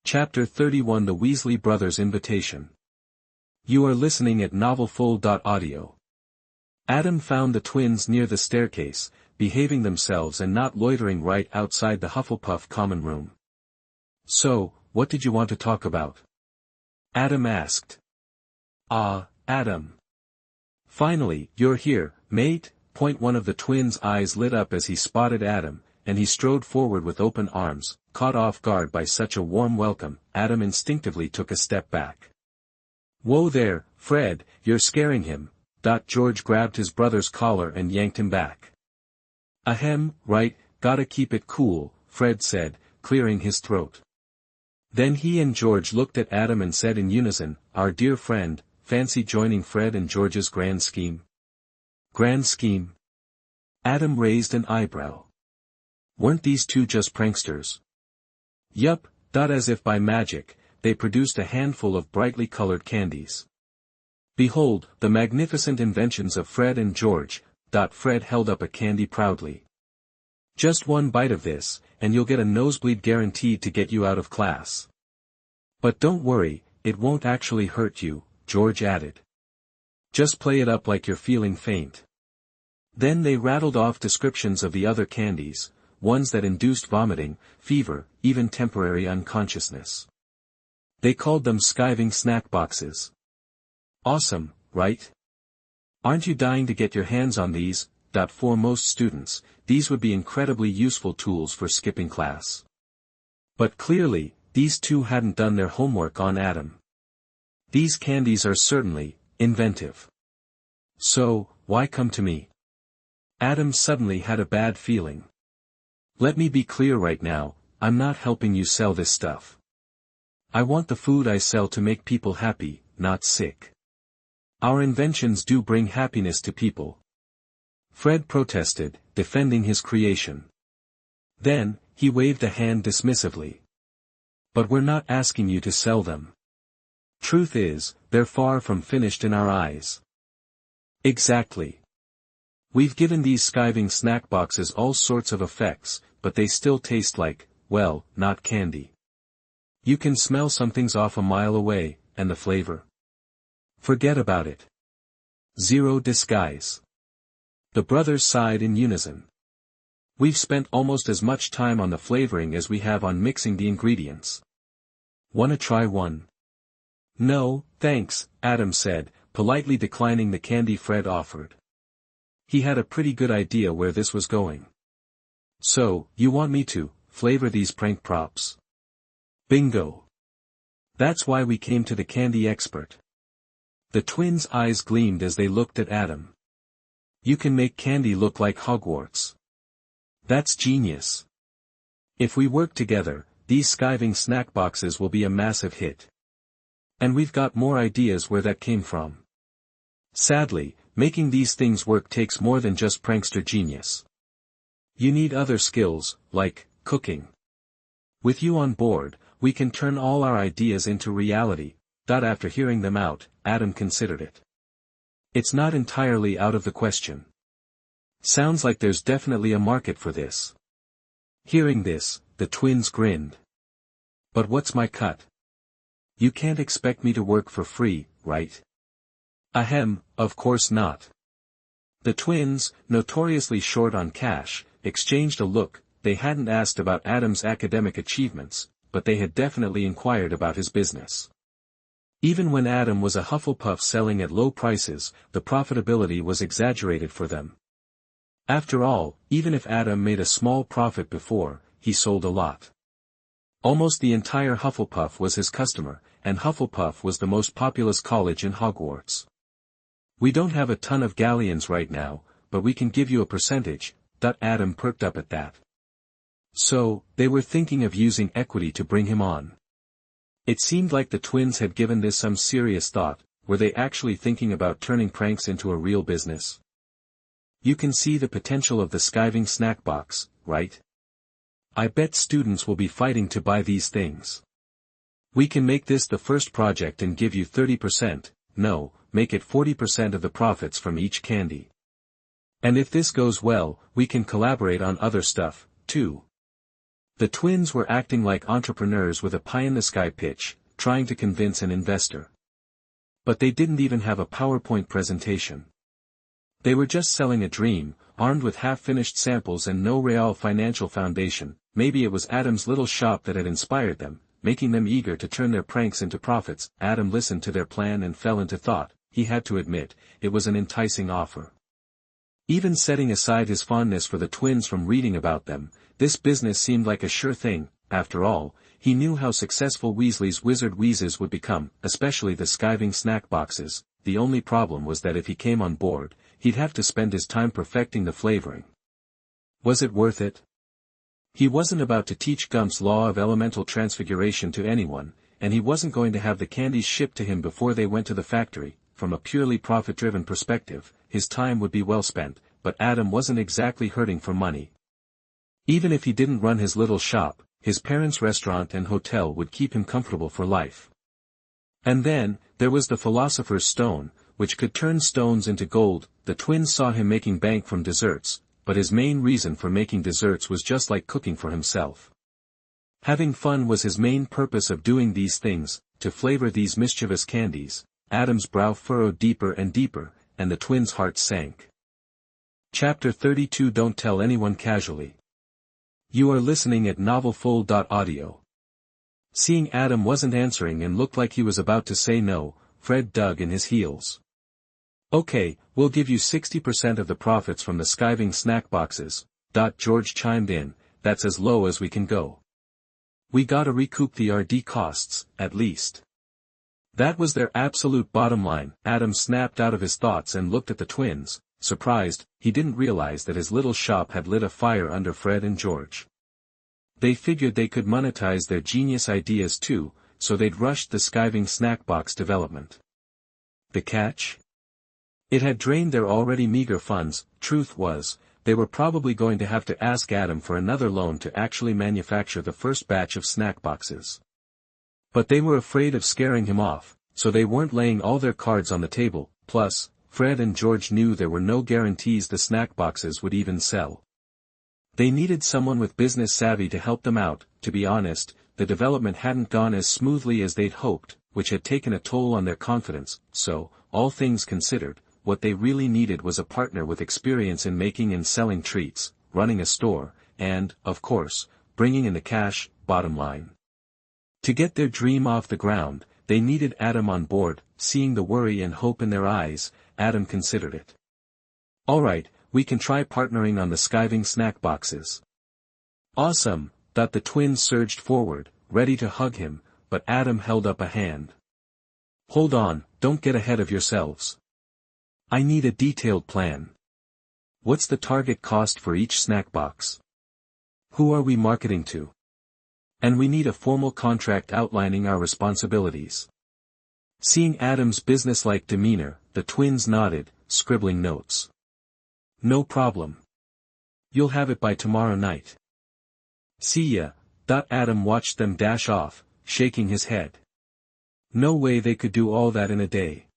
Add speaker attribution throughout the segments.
Speaker 1: Chapter 31 The Weasley Brothers' Invitation. You are listening at novelfull.audio. Adam found the twins near the staircase, behaving themselves and not loitering right outside the Hufflepuff common room. So, what did you want to talk about? Adam asked. Adam. Finally, you're here, mate. One of the twins' eyes lit up as he spotted Adam, and he strode forward with open arms. Caught off guard by such a warm welcome, Adam instinctively took a step back. Whoa there, Fred, you're scaring him. George grabbed his brother's collar and yanked him back. Ahem, right, gotta keep it cool, Fred said, clearing his throat. Then he and George looked at Adam and said in unison, our dear friend, fancy joining Fred and George's grand scheme? Grand scheme? Adam raised an eyebrow. Weren't these two just pranksters? Yup, as if by magic, they produced a handful of brightly colored candies. Behold, the magnificent inventions of Fred and George. Fred held up a candy proudly. Just one bite of this, and you'll get a nosebleed guaranteed to get you out of class. But don't worry, it won't actually hurt you, George added. Just play it up like you're feeling faint. Then they rattled off descriptions of the other candies, ones that induced vomiting, fever, even temporary unconsciousness. They called them skiving snack boxes. Awesome, right? Aren't you dying to get your hands on these? For most students, these would be incredibly useful tools for skipping class. But clearly, these two hadn't done their homework on Adam. These candies are certainly inventive. So, why come to me? Adam suddenly had a bad feeling. Let me be clear right now, I'm not helping you sell this stuff. I want the food I sell to make people happy, not sick. Our inventions do bring happiness to people. Fred protested, defending his creation. Then, he waved a hand dismissively. But we're not asking you to sell them. Truth is, they're far from finished in our eyes. Exactly. We've given these skiving snack boxes all sorts of effects, but they still taste like, well, not candy. You can smell something's off a mile away, and the flavor? Forget about it. Zero disguise. The brothers sighed in unison. We've spent almost as much time on the flavoring as we have on mixing the ingredients. Wanna try one? No, thanks, Adam said, politely declining the candy Fred offered. He had a pretty good idea where this was going. So, you want me to flavor these prank props? Bingo. That's why we came to the candy expert. The twins' eyes gleamed as they looked at Adam. You can make candy look like Hogwarts. That's genius. If we work together, these skiving snack boxes will be a massive hit. And we've got more ideas where that came from. Sadly, making these things work takes more than just prankster genius. You need other skills, like cooking. With you on board, we can turn all our ideas into reality. After hearing them out, Adam considered it. It's not entirely out of the question. Sounds like there's definitely a market for this. Hearing this, the twins grinned. But what's my cut? You can't expect me to work for free, right? Ahem, of course not. The twins, notoriously short on cash, exchanged a look. They hadn't asked about Adam's academic achievements, but they had definitely inquired about his business. Even when Adam was a Hufflepuff selling at low prices, the profitability was exaggerated for them. After all, even if Adam made a small profit before, he sold a lot. Almost the entire Hufflepuff was his customer, and Hufflepuff was the most populous college in Hogwarts. We don't have a ton of galleons right now, but we can give you a percentage. Adam perked up at that. So, they were thinking of using equity to bring him on. It seemed like the twins had given this some serious thought. Were they actually thinking about turning pranks into a real business? You can see the potential of the skiving snack box, right? I bet students will be fighting to buy these things. We can make this the first project and give you 30%, no, make it 40% of the profits from each candy. And if this goes well, we can collaborate on other stuff, too. The twins were acting like entrepreneurs with a pie-in-the-sky pitch, trying to convince an investor. But they didn't even have a PowerPoint presentation. They were just selling a dream, armed with half-finished samples and no real financial foundation. Maybe it was Adam's little shop that had inspired them, making them eager to turn their pranks into profits. Adam listened to their plan and fell into thought. He had to admit, it was an enticing offer. Even setting aside his fondness for the twins from reading about them, this business seemed like a sure thing. After all, he knew how successful Weasley's wizard wheezes would become, especially the skiving snack boxes. The only problem was that if he came on board, he'd have to spend his time perfecting the flavoring. Was it worth it? He wasn't about to teach Gump's law of elemental transfiguration to anyone, and he wasn't going to have the candies shipped to him before they went to the factory. From a purely profit-driven perspective, his time would be well spent, but Adam wasn't exactly hurting for money. Even if he didn't run his little shop, his parents' restaurant and hotel would keep him comfortable for life. And then, there was the Philosopher's Stone, which could turn stones into gold. The twins saw him making bank from desserts, but his main reason for making desserts was just like cooking for himself. Having fun was his main purpose of doing these things, to flavor these mischievous candies. Adam's brow furrowed deeper and deeper, and the twins' hearts sank. Chapter 32. Don't tell anyone casually. You are listening at novelfull.audio. Seeing Adam wasn't answering and looked like he was about to say no, Fred dug in his heels. Okay, we'll give you 60% of the profits from the skiving snack boxes. George chimed in, that's as low as we can go. We gotta recoup the RD costs, at least. That was their absolute bottom line. Adam snapped out of his thoughts and looked at the twins, surprised. He didn't realize that his little shop had lit a fire under Fred and George. They figured they could monetize their genius ideas too, so they'd rushed the skiving snack box development. The catch? It had drained their already meager funds. Truth was, they were probably going to have to ask Adam for another loan to actually manufacture the first batch of snack boxes. But they were afraid of scaring him off, so they weren't laying all their cards on the table. Plus, Fred and George knew there were no guarantees the snack boxes would even sell. They needed someone with business savvy to help them out. To be honest, the development hadn't gone as smoothly as they'd hoped, which had taken a toll on their confidence. So, all things considered, what they really needed was a partner with experience in making and selling treats, running a store, and, of course, bringing in the cash. Bottom line. To get their dream off the ground, they needed Adam on board. Seeing the worry and hope in their eyes, Adam considered it. Alright, we can try partnering on the skiving snack boxes. Awesome. The twins surged forward, ready to hug him, but Adam held up a hand. Hold on, don't get ahead of yourselves. I need a detailed plan. What's the target cost for each snack box? Who are we marketing to? And we need a formal contract outlining our responsibilities. Seeing Adam's businesslike demeanor, the twins nodded, scribbling notes. No problem. You'll have it by tomorrow night. See ya. Adam watched them dash off, shaking his head. No way they could do all that in a day.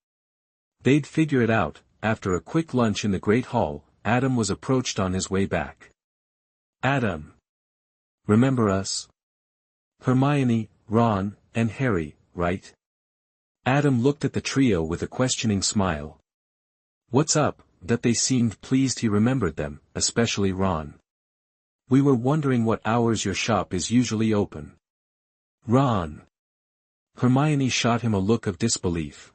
Speaker 1: They'd figure it out. After a quick lunch in the Great Hall, Adam was approached on his way back. Adam. Remember us? Hermione, Ron, and Harry, right? Adam looked at the trio with a questioning smile. What's up? They seemed pleased he remembered them, especially Ron. We were wondering what hours your shop is usually open. Ron. Hermione shot him a look of disbelief.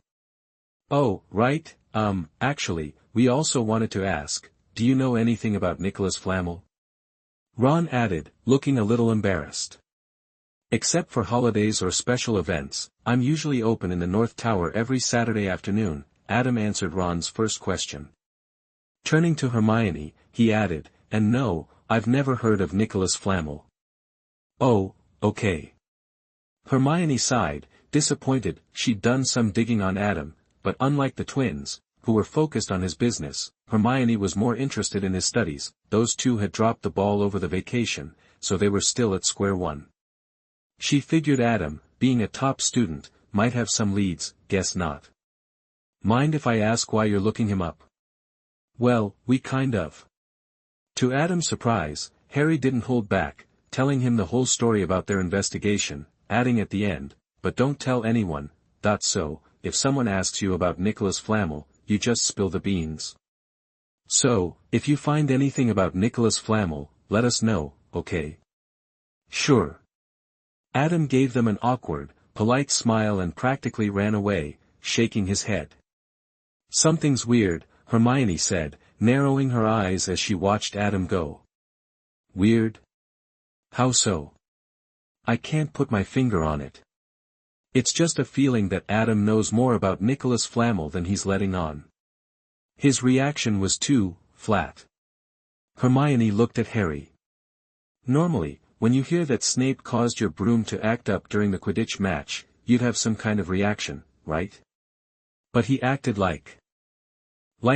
Speaker 1: Oh, right, actually, we also wanted to ask, do you know anything about Nicholas Flamel? Ron added, looking a little embarrassed. Except for holidays or special events, I'm usually open in the North Tower every Saturday afternoon, Adam answered Ron's first question. Turning to Hermione, he added, and no, I've never heard of Nicholas Flamel. Oh, okay. Hermione sighed, disappointed. She'd done some digging on Adam, but unlike the twins, who were focused on his business, Hermione was more interested in his studies. Those two had dropped the ball over the vacation, so they were still at square one. She figured Adam, being a top student, might have some leads. Guess not. Mind if I ask why you're looking him up? Well, we kind of. To Adam's surprise, Harry didn't hold back. telling him the whole story about their investigation, adding at the end, "But don't tell anyone, so, if someone asks you about Nicholas Flamel, you just spill the beans. So, if you find anything about Nicholas Flamel, let us know, okay?" "Sure." Adam gave them an awkward, polite smile and practically ran away, shaking his head. "Something's weird," Hermione said, narrowing her eyes as she watched Adam go. "Weird? How so?" "I can't put my finger on it. It's just a feeling that Adam knows more about Nicholas Flamel than he's letting on." His reaction was too flat. Hermione looked at Harry. "Normally, when you hear that Snape caused your broom to act up during the Quidditch match, you'd have some kind of reaction, right? But he acted like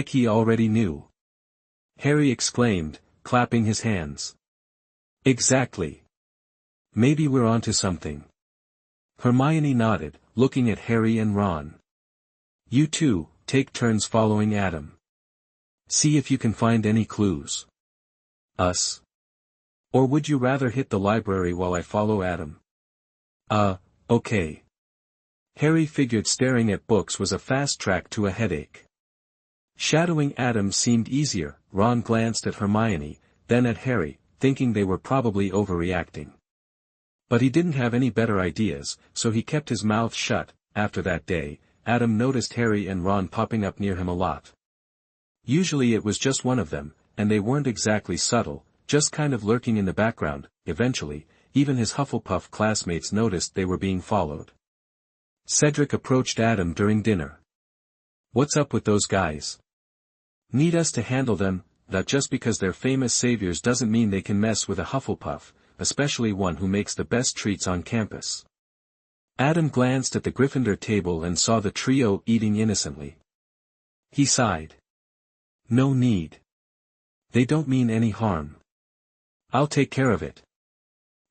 Speaker 1: he already knew," Harry exclaimed, clapping his hands. "Exactly. Maybe we're onto something." Hermione nodded, looking at Harry and Ron. "You two, take turns following Adam. See if you can find any clues." "Us? Or would you rather hit the library while I follow Adam?" Okay." Harry figured staring at books was a fast track to a headache. Shadowing Adam seemed easier. Ron glanced at Hermione, then at Harry, thinking they were probably overreacting. But he didn't have any better ideas, so he kept his mouth shut. After that day, Adam noticed Harry and Ron popping up near him a lot. Usually it was just one of them, and they weren't exactly subtle, just kind of lurking in the background. Eventually, even his Hufflepuff classmates noticed they were being followed. Cedric approached Adam during dinner. "What's up with those guys? Need us to handle them?" "That just because they're famous saviors doesn't mean they can mess with a Hufflepuff, especially one who makes the best treats on campus." Adam glanced at the Gryffindor table and saw the trio eating innocently. He sighed. "No need. They don't mean any harm. I'll take care of it."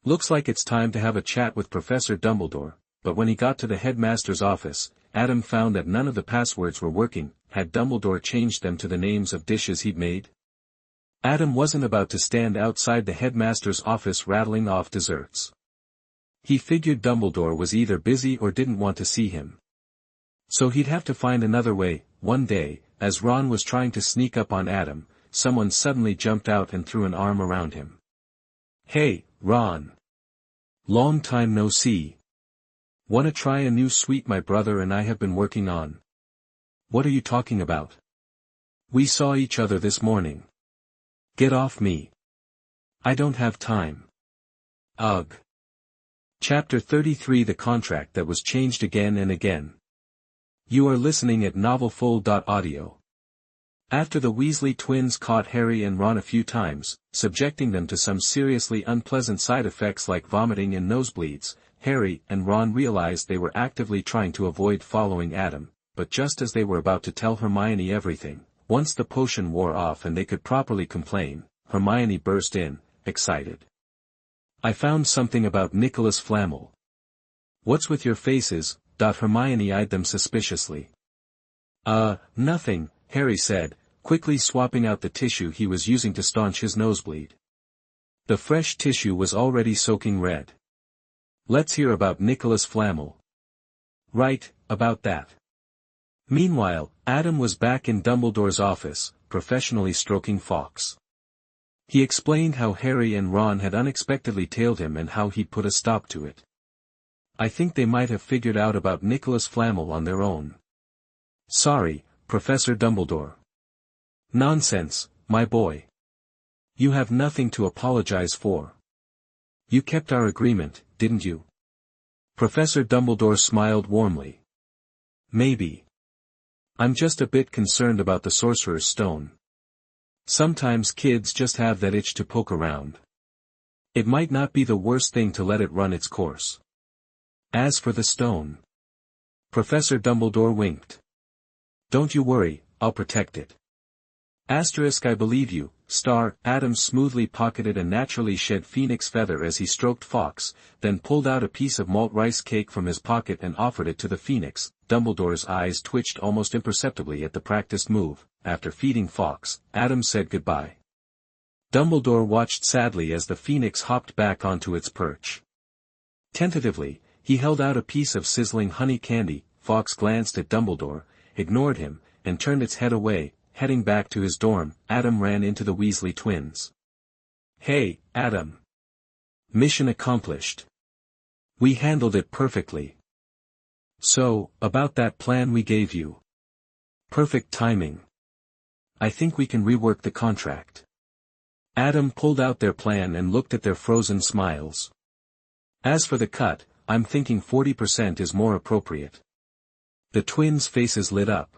Speaker 1: Looks like it's time to have a chat with Professor Dumbledore, but when he got to the headmaster's office, Adam found that none of the passwords were working. Had Dumbledore changed them to the names of dishes he'd made? Adam wasn't about to stand outside the headmaster's office rattling off desserts. He figured Dumbledore was either busy or didn't want to see him. So he'd have to find another way. One day, as Ron was trying to sneak up on Adam, someone suddenly jumped out and threw an arm around him. "Hey, Ron. Long time no see. Wanna try a new sweet my brother and I have been working on?" "What are you talking about?" "We saw each other this morning." "Get off me. I don't have time." Ugh. Chapter 33 The Contract That Was Changed Again and Again. You are listening at novelfull.audio. After the Weasley twins caught Harry and Ron a few times, subjecting them to some seriously unpleasant side effects like vomiting and nosebleeds, Harry and Ron realized they were actively trying to avoid following Adam, but just as they were about to tell Hermione everything, once the potion wore off and they could properly complain, Hermione burst in, excited. "I found something about Nicholas Flamel." "What's with your faces?" Hermione eyed them suspiciously. Nothing," Harry said, quickly swapping out the tissue he was using to staunch his nosebleed. The fresh tissue was already soaking red. "Let's hear about Nicholas Flamel." "Right, about that." Meanwhile, Adam was back in Dumbledore's office, professionally stroking Fawkes. He explained how Harry and Ron had unexpectedly tailed him and how he'd put a stop to it. "I think they might have figured out about Nicholas Flamel on their own." "Sorry, Professor Dumbledore." "Nonsense, my boy. You have nothing to apologize for. You kept our agreement, didn't you?" Professor Dumbledore smiled warmly. "Maybe. I'm just a bit concerned about the Sorcerer's Stone. Sometimes kids just have that itch to poke around. It might not be the worst thing to let it run its course. As for the stone..." Professor Dumbledore winked. "Don't you worry, I'll protect it." I believe you, Adam smoothly pocketed a naturally shed phoenix feather as he stroked Fawkes, then pulled out a piece of malt rice cake from his pocket and offered it to the phoenix. Dumbledore's eyes twitched almost imperceptibly at the practiced move. After feeding Fawkes, Adam said goodbye. Dumbledore watched sadly as the phoenix hopped back onto its perch. Tentatively, he held out a piece of sizzling honey candy. Fawkes glanced at Dumbledore, ignored him, and turned its head away, heading back to his dorm. Adam ran into the Weasley twins. "Hey, Adam. Mission accomplished. We handled it perfectly. So, about that plan we gave you. Perfect timing. I think we can rework the contract." Adam pulled out their plan and looked at their frozen smiles. "As for the cut, I'm thinking 40% is more appropriate." The twins' faces lit up.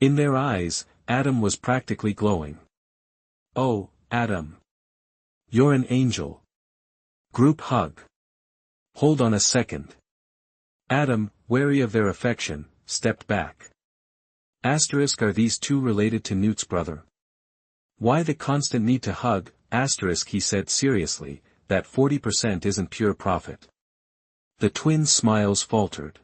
Speaker 1: In their eyes, Adam was practically glowing. "Oh, Adam. You're an angel." Group hug. "Hold on a second." Adam, wary of their affection, stepped back. Are these two related to Newt's brother? Why the constant need to hug? He said seriously, that 40% isn't pure profit. The twins' smiles faltered.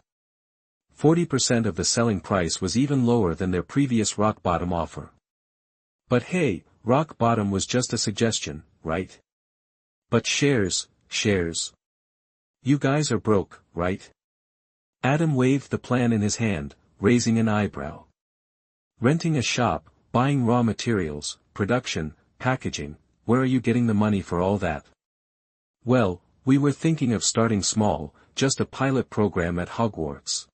Speaker 1: 40% of the selling price was even lower than their previous rock bottom offer. But hey, rock bottom was just a suggestion, right? But shares. You guys are broke, right? Adam waved the plan in his hand, raising an eyebrow. Renting a shop, buying raw materials, production, packaging, where are you getting the money for all that? Well, we were thinking of starting small, just a pilot program at Hogwarts.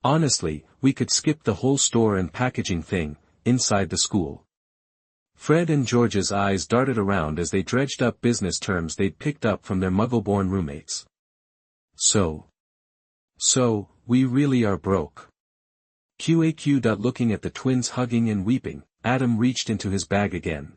Speaker 1: Honestly, we could skip the whole store and packaging thing, inside the school. Fred and George's eyes darted around as they dredged up business terms they'd picked up from their muggle-born roommates. So, we really are broke. QAQ. Looking at the twins hugging and weeping, Adam reached into his bag again.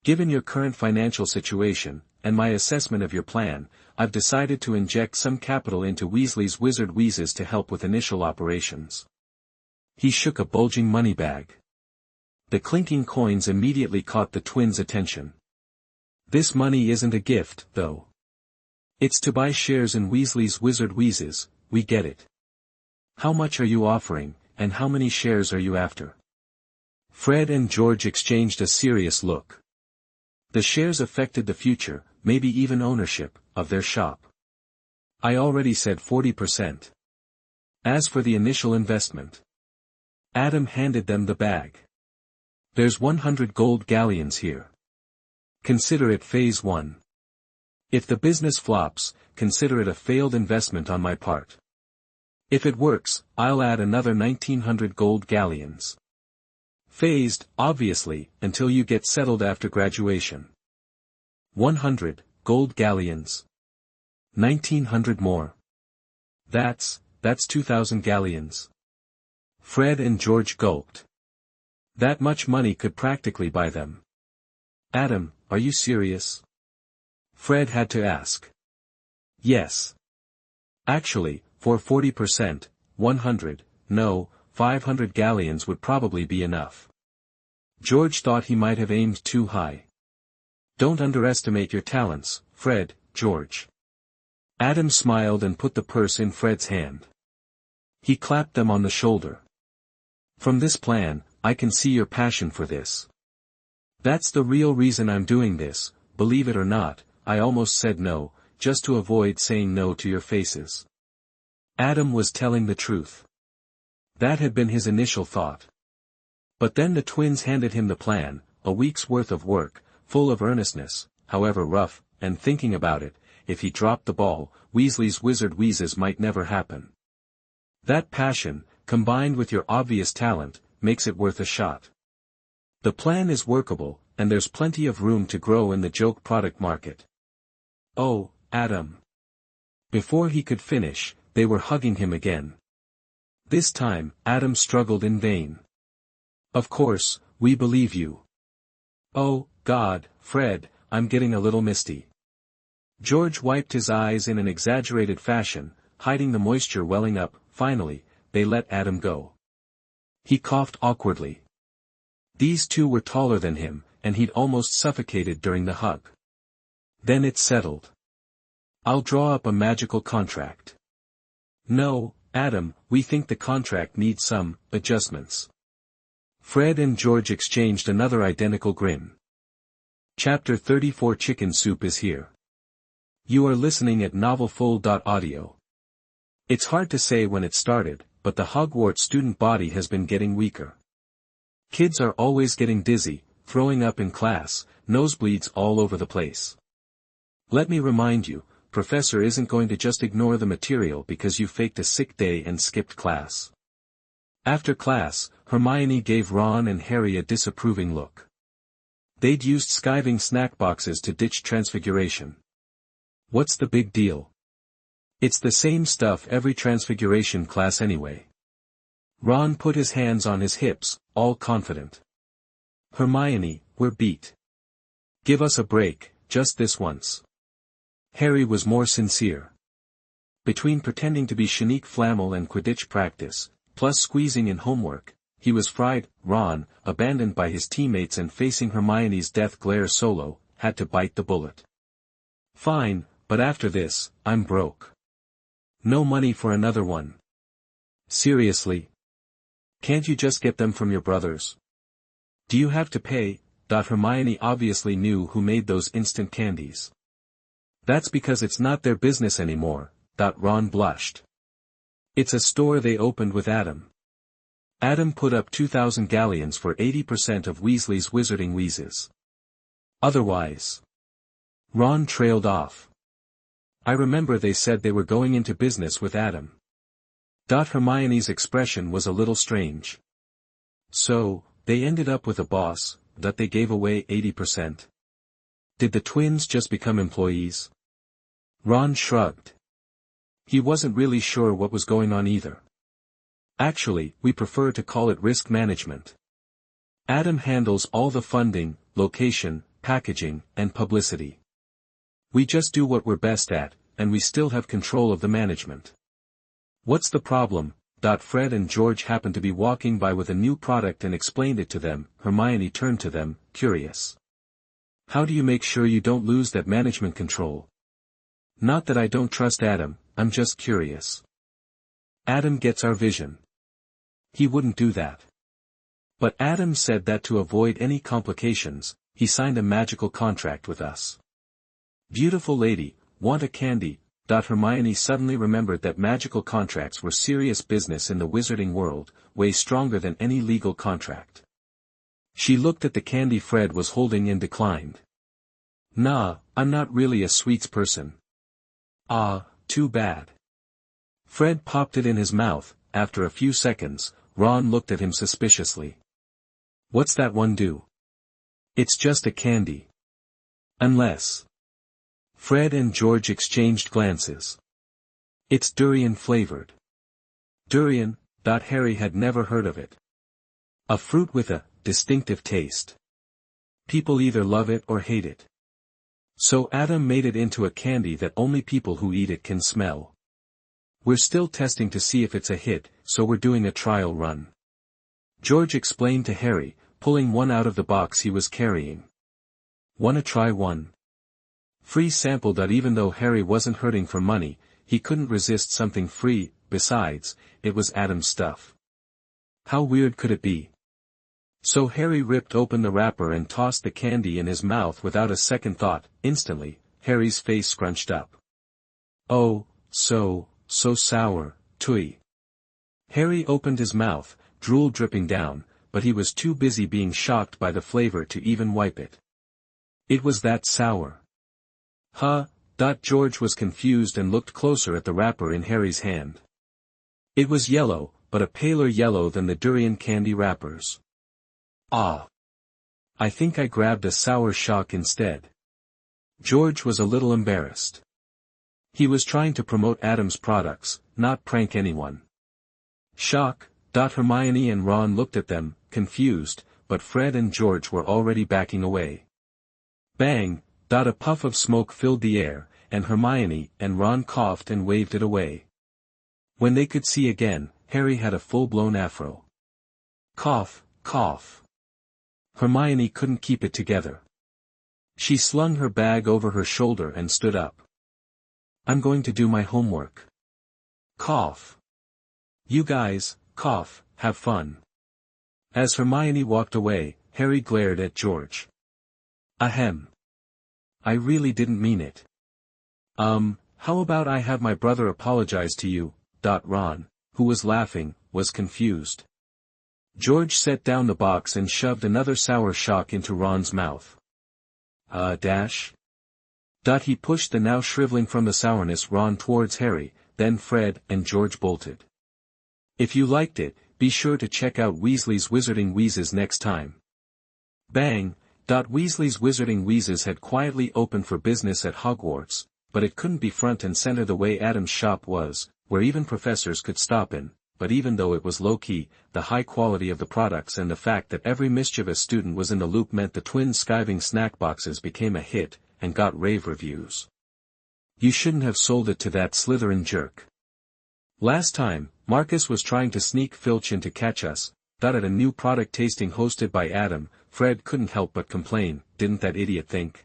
Speaker 1: Given your current financial situation, and my assessment of your plan, I've decided to inject some capital into Weasley's Wizard Wheezes to help with initial operations. He shook a bulging money bag. The clinking coins immediately caught the twins' attention. This money isn't a gift, though. It's to buy shares in Weasley's Wizard Wheezes, we get it. How much are you offering, and how many shares are you after? Fred and George exchanged a serious look. The shares affected the future, maybe even ownership, of their shop. I already said 40%. As for the initial investment. Adam handed them the bag. There's 100 gold galleons here. Consider it phase 1. If the business flops, consider it a failed investment on my part. If it works, I'll add another 1900 gold galleons. Phased, obviously, until you get settled after graduation. 100 gold galleons. 1900 more. That's 2000 galleons. Fred and George gulped. That much money could practically buy them. Adam, are you serious? Fred had to ask. Yes. Actually, for 40%, 500 galleons would probably be enough. George thought he might have aimed too high. Don't underestimate your talents, Fred, George. Adam smiled and put the purse in Fred's hand. He clapped them on the shoulder. From this plan, I can see your passion for this. That's the real reason I'm doing this, believe it or not. I almost said no, just to avoid saying no to your faces. Adam was telling the truth. That had been his initial thought. But then the twins handed him the plan, a week's worth of work, full of earnestness, however rough, and thinking about it, if he dropped the ball, Weasley's Wizard Wheezes might never happen. That passion, combined with your obvious talent, makes it worth a shot. The plan is workable, and there's plenty of room to grow in the joke product market. Oh, Adam. Before he could finish, they were hugging him again. This time, Adam struggled in vain. Of course, we believe you. Oh, God, Fred, I'm getting a little misty. George wiped his eyes in an exaggerated fashion, hiding the moisture welling up. Finally, they let Adam go. He coughed awkwardly. These two were taller than him, and he'd almost suffocated during the hug. Then it settled. I'll draw up a magical contract. No, Adam, we think the contract needs some adjustments. Fred and George exchanged another identical grin. Chapter 34 Chicken Soup is here. You are listening at novelfull.audio. It's hard to say when it started, but the Hogwarts student body has been getting weaker. Kids are always getting dizzy, throwing up in class, nosebleeds all over the place. Let me remind you, Professor isn't going to just ignore the material because you faked a sick day and skipped class. After class, Hermione gave Ron and Harry a disapproving look. They'd used skiving snack boxes to ditch Transmigration. What's the big deal? It's the same stuff every Transmigration class anyway. Ron put his hands on his hips, all confident. Hermione, we're beat. Give us a break, just this once. Harry was more sincere. Between pretending to be Shanique Flammel and Quidditch practice, plus squeezing in homework, he was fried. Ron, abandoned by his teammates and facing Hermione's death glare solo, had to bite the bullet. Fine, but after this, I'm broke. No money for another one. Seriously? Can't you just get them from your brothers? Do you have to pay? Hermione obviously knew who made those instant candies. That's because it's not their business anymore. Ron blushed. It's a store they opened with Adam. Adam put up 2,000 galleons for 80% of Weasley's wizarding wheezes. Otherwise. Ron trailed off. I remember they said they were going into business with Adam. Hermione's expression was a little strange. So, they ended up with a boss, that they gave away 80%. Did the twins just become employees? Ron shrugged. He wasn't really sure what was going on either. Actually, we prefer to call it risk management. Adam handles all the funding, location, packaging, and publicity. We just do what we're best at, and we still have control of the management. What's the problem? Fred and George happened to be walking by with a new product and explained it to them. Hermione turned to them, curious. How do you make sure you don't lose that management control? Not that I don't trust Adam, I'm just curious. Adam gets our vision. He wouldn't do that. But Adam said that to avoid any complications, he signed a magical contract with us. Beautiful lady, want a candy? Hermione suddenly remembered that magical contracts were serious business in the wizarding world, way stronger than any legal contract. She looked at the candy Fred was holding and declined. Nah, I'm not really a sweets person. Ah, too bad. Fred popped it in his mouth. After a few seconds, Ron looked at him suspiciously. What's that one do? It's just a candy. Unless. Fred and George exchanged glances. It's durian flavored. Durian? Harry had never heard of it. A fruit with a distinctive taste. People either love it or hate it. So Adam made it into a candy that only people who eat it can smell. We're still testing to see if it's a hit, so we're doing a trial run. George explained to Harry, pulling one out of the box he was carrying. Wanna try one? Free sample. Even though Harry wasn't hurting for money, he couldn't resist something free. Besides, it was Adam's stuff. How weird could it be? So Harry ripped open the wrapper and tossed the candy in his mouth without a second thought. Instantly, Harry's face scrunched up. Oh, so sour, tui. Harry opened his mouth, drool dripping down, but he was too busy being shocked by the flavor to even wipe it. It was that sour. Huh? George was confused and looked closer at the wrapper in Harry's hand. It was yellow, but a paler yellow than the durian candy wrappers. Ah. I think I grabbed a sour shock instead. George was a little embarrassed. He was trying to promote Adam's products, not prank anyone. Shock. Hermione and Ron looked at them, confused, but Fred and George were already backing away. Bang. A puff of smoke filled the air, and Hermione and Ron coughed and waved it away. When they could see again, Harry had a full-blown afro. Cough, cough. Hermione couldn't keep it together. She slung her bag over her shoulder and stood up. I'm going to do my homework. Cough. You guys, cough, have fun. As Hermione walked away, Harry glared at George. Ahem. I really didn't mean it. How about I have my brother apologize to you? Ron, who was laughing, was confused. George set down the box and shoved another sour shock into Ron's mouth. He pushed the now shriveling from the sourness Ron towards Harry, then Fred and George bolted. If you liked it, be sure to check out Weasley's Wizarding Wheezes next time. Bang! Weasley's Wizarding Wheezes had quietly opened for business at Hogwarts, but it couldn't be front and center the way Adam's shop was, where even professors could stop in, but even though it was low-key, the high quality of the products and the fact that every mischievous student was in the loop meant the twin skiving snack boxes became a hit, and got rave reviews. You shouldn't have sold it to that Slytherin jerk. Last time, Marcus was trying to sneak Filch in to catch us, at a new product tasting hosted by Adam. Fred couldn't help but complain, didn't that idiot think?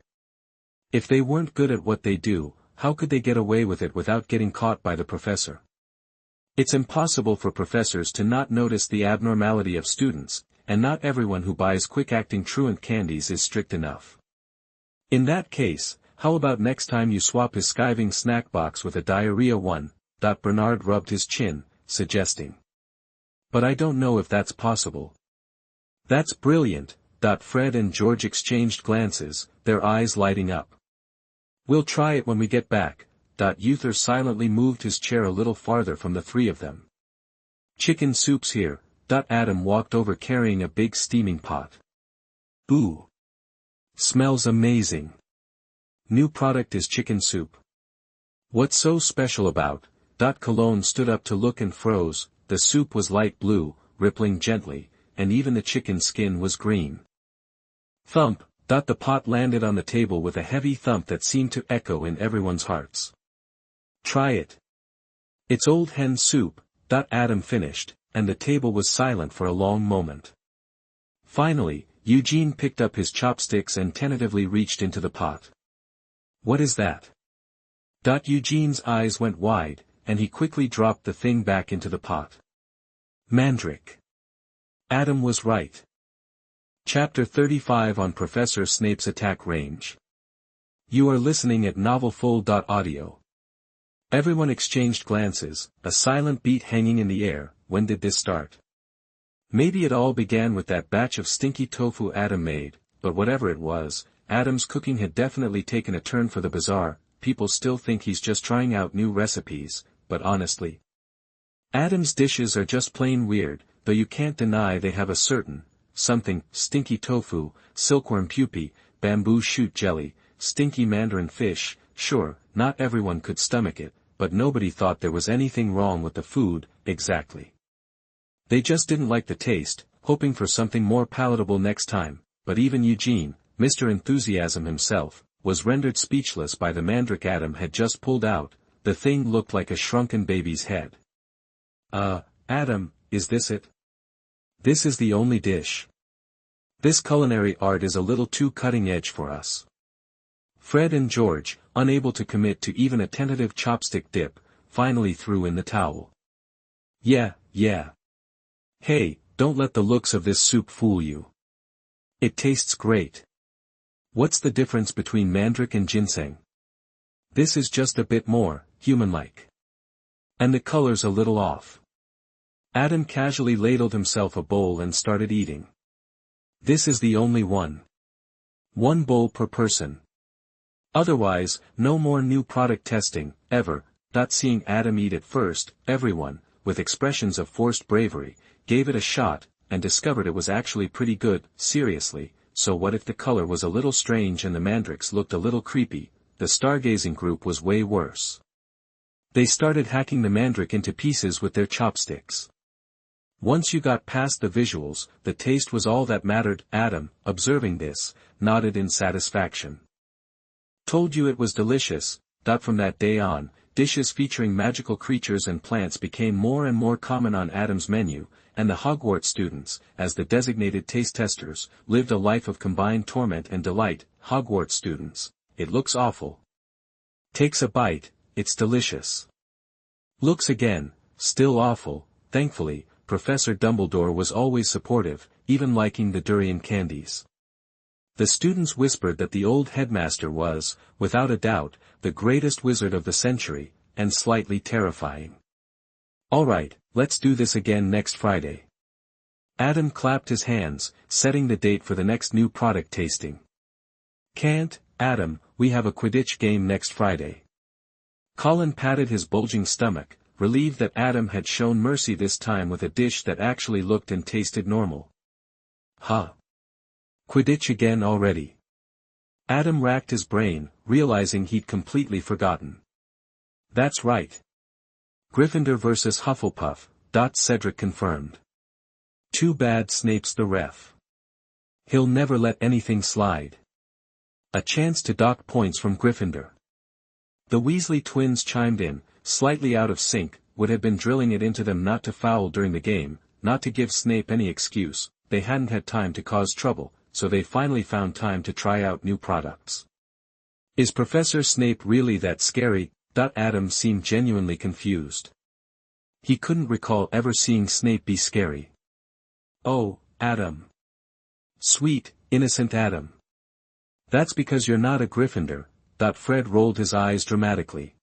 Speaker 1: If they weren't good at what they do, how could they get away with it without getting caught by the professor? It's impossible for professors to not notice the abnormality of students, and not everyone who buys quick-acting truant candies is strict enough. In that case, how about next time you swap his skiving snack box with a diarrhea one? Bernard rubbed his chin, suggesting. But I don't know if that's possible. That's brilliant. Fred and George exchanged glances, their eyes lighting up. We'll try it when we get back. Uther silently moved his chair a little farther from the three of them. Chicken soup's here. Adam walked over carrying a big steaming pot. Ooh. Smells amazing. New product is chicken soup. What's so special about? Cologne stood up to look and froze. The soup was light blue, rippling gently, and even the chicken skin was green. Thump! The pot landed on the table with a heavy thump that seemed to echo in everyone's hearts. Try it. It's old hen soup. Adam finished, and the table was silent for a long moment. Finally, Eugene picked up his chopsticks and tentatively reached into the pot. What is that? Eugene's eyes went wide, and he quickly dropped the thing back into the pot. Mandrake. Adam was right. Chapter 35 on Professor Snape's attack range. You are listening at novelfull.audio. Everyone exchanged glances, a silent beat hanging in the air. When did this start? Maybe it all began with that batch of stinky tofu Adam made, but whatever it was, Adam's cooking had definitely taken a turn for the bizarre. People still think he's just trying out new recipes, but honestly, Adam's dishes are just plain weird, though you can't deny they have a certain something: stinky tofu, silkworm pupae, bamboo shoot jelly, stinky mandarin fish. Sure, not everyone could stomach it, but nobody thought there was anything wrong with the food, exactly. They just didn't like the taste, hoping for something more palatable next time, but even Eugene, Mr. Enthusiasm himself, was rendered speechless by the mandrake Adam had just pulled out. The thing looked like a shrunken baby's head. Adam, is this it? This is the only dish. This culinary art is a little too cutting-edge for us. Fred and George, unable to commit to even a tentative chopstick dip, finally threw in the towel. Yeah. Hey, don't let the looks of this soup fool you. It tastes great. What's the difference between mandrake and ginseng? This is just a bit more human-like. And the color's a little off. Adam casually ladled himself a bowl and started eating. This is the only one. One bowl per person. Otherwise, no more new product testing, ever. Seeing Adam eat it first, everyone, with expressions of forced bravery, gave it a shot, and discovered it was actually pretty good. Seriously, so what if the color was a little strange and the mandrakes looked a little creepy? The stargazing group was way worse. They started hacking the mandrake into pieces with their chopsticks. Once you got past the visuals, the taste was all that mattered. Adam, observing this, nodded in satisfaction. Told you it was delicious. From that day on, dishes featuring magical creatures and plants became more and more common on Adam's menu, and the Hogwarts students, as the designated taste testers, lived a life of combined torment and delight. Hogwarts students, it looks awful. Takes a bite, it's delicious. Looks again, still awful. Thankfully, Professor Dumbledore was always supportive, even liking the durian candies. The students whispered that the old headmaster was, without a doubt, the greatest wizard of the century, and slightly terrifying. "All right, let's do this again next Friday." Adam clapped his hands, setting the date for the next new product tasting. "Can't, Adam, we have a Quidditch game next Friday." Colin patted his bulging stomach, relieved that Adam had shown mercy this time with a dish that actually looked and tasted normal. "Huh? Quidditch again already?" Adam racked his brain, realizing he'd completely forgotten. "That's right. Gryffindor versus Hufflepuff," Cedric confirmed. "Too bad Snape's the ref. He'll never let anything slide." A chance to dock points from Gryffindor. The Weasley twins chimed in, slightly out of sync, would have been drilling it into them not to foul during the game, not to give Snape any excuse. They hadn't had time to cause trouble, so they finally found time to try out new products. "Is Professor Snape really that scary?" Adam seemed genuinely confused. He couldn't recall ever seeing Snape be scary. "Oh, Adam. Sweet, innocent Adam. That's because you're not a Gryffindor." Fred rolled his eyes dramatically.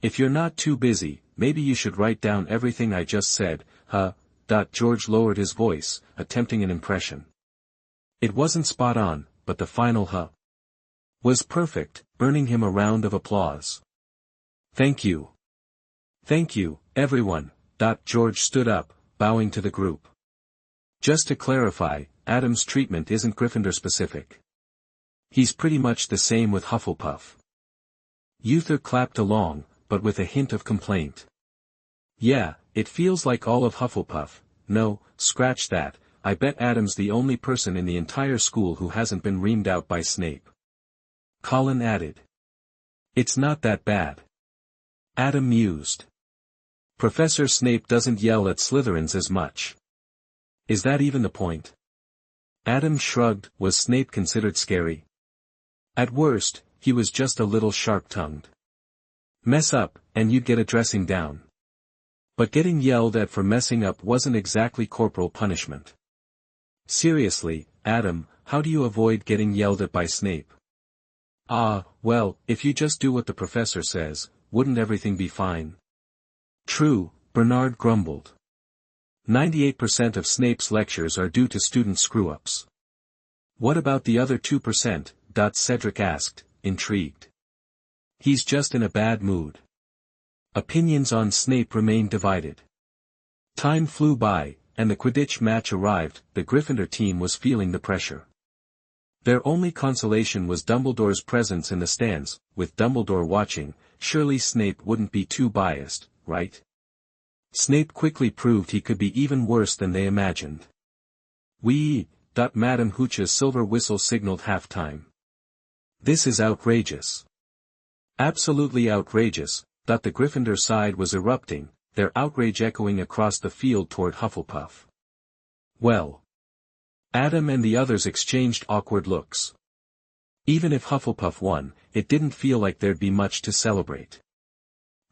Speaker 1: "If you're not too busy, maybe you should write down everything I just said, huh?" George lowered his voice, attempting an impression. It wasn't spot on, but the final huh was perfect, earning him a round of applause. "Thank you. Thank you, everyone." George stood up, bowing to the group. "Just to clarify, Adam's treatment isn't Gryffindor specific. He's pretty much the same with Hufflepuff." Uther clapped along, but with a hint of complaint. "Yeah, it feels like all of Hufflepuff. No, scratch that, I bet Adam's the only person in the entire school who hasn't been reamed out by Snape." Colin added. "It's not that bad." Adam mused. "Professor Snape doesn't yell at Slytherins as much. Is that even the point?" Adam shrugged. Was Snape considered scary? At worst, he was just a little sharp-tongued. Mess up, and you'd get a dressing down. But getting yelled at for messing up wasn't exactly corporal punishment. Seriously, Adam, how do you avoid getting yelled at by Snape? Well, if you just do what the professor says, wouldn't everything be fine? True, Bernard grumbled. 98% of Snape's lectures are due to student screw-ups. What about the other 2%? Cedric asked, intrigued. He's just in a bad mood. Opinions on Snape remained divided. Time flew by, and the Quidditch match arrived. The Gryffindor team was feeling the pressure. Their only consolation was Dumbledore's presence in the stands. With Dumbledore watching, surely Snape wouldn't be too biased, right? Snape quickly proved he could be even worse than they imagined. Madame Hooch's silver whistle signaled halftime. "This is outrageous. Absolutely outrageous." The Gryffindor side was erupting, their outrage echoing across the field toward Hufflepuff. "Well." Adam and the others exchanged awkward looks. Even if Hufflepuff won, it didn't feel like there'd be much to celebrate.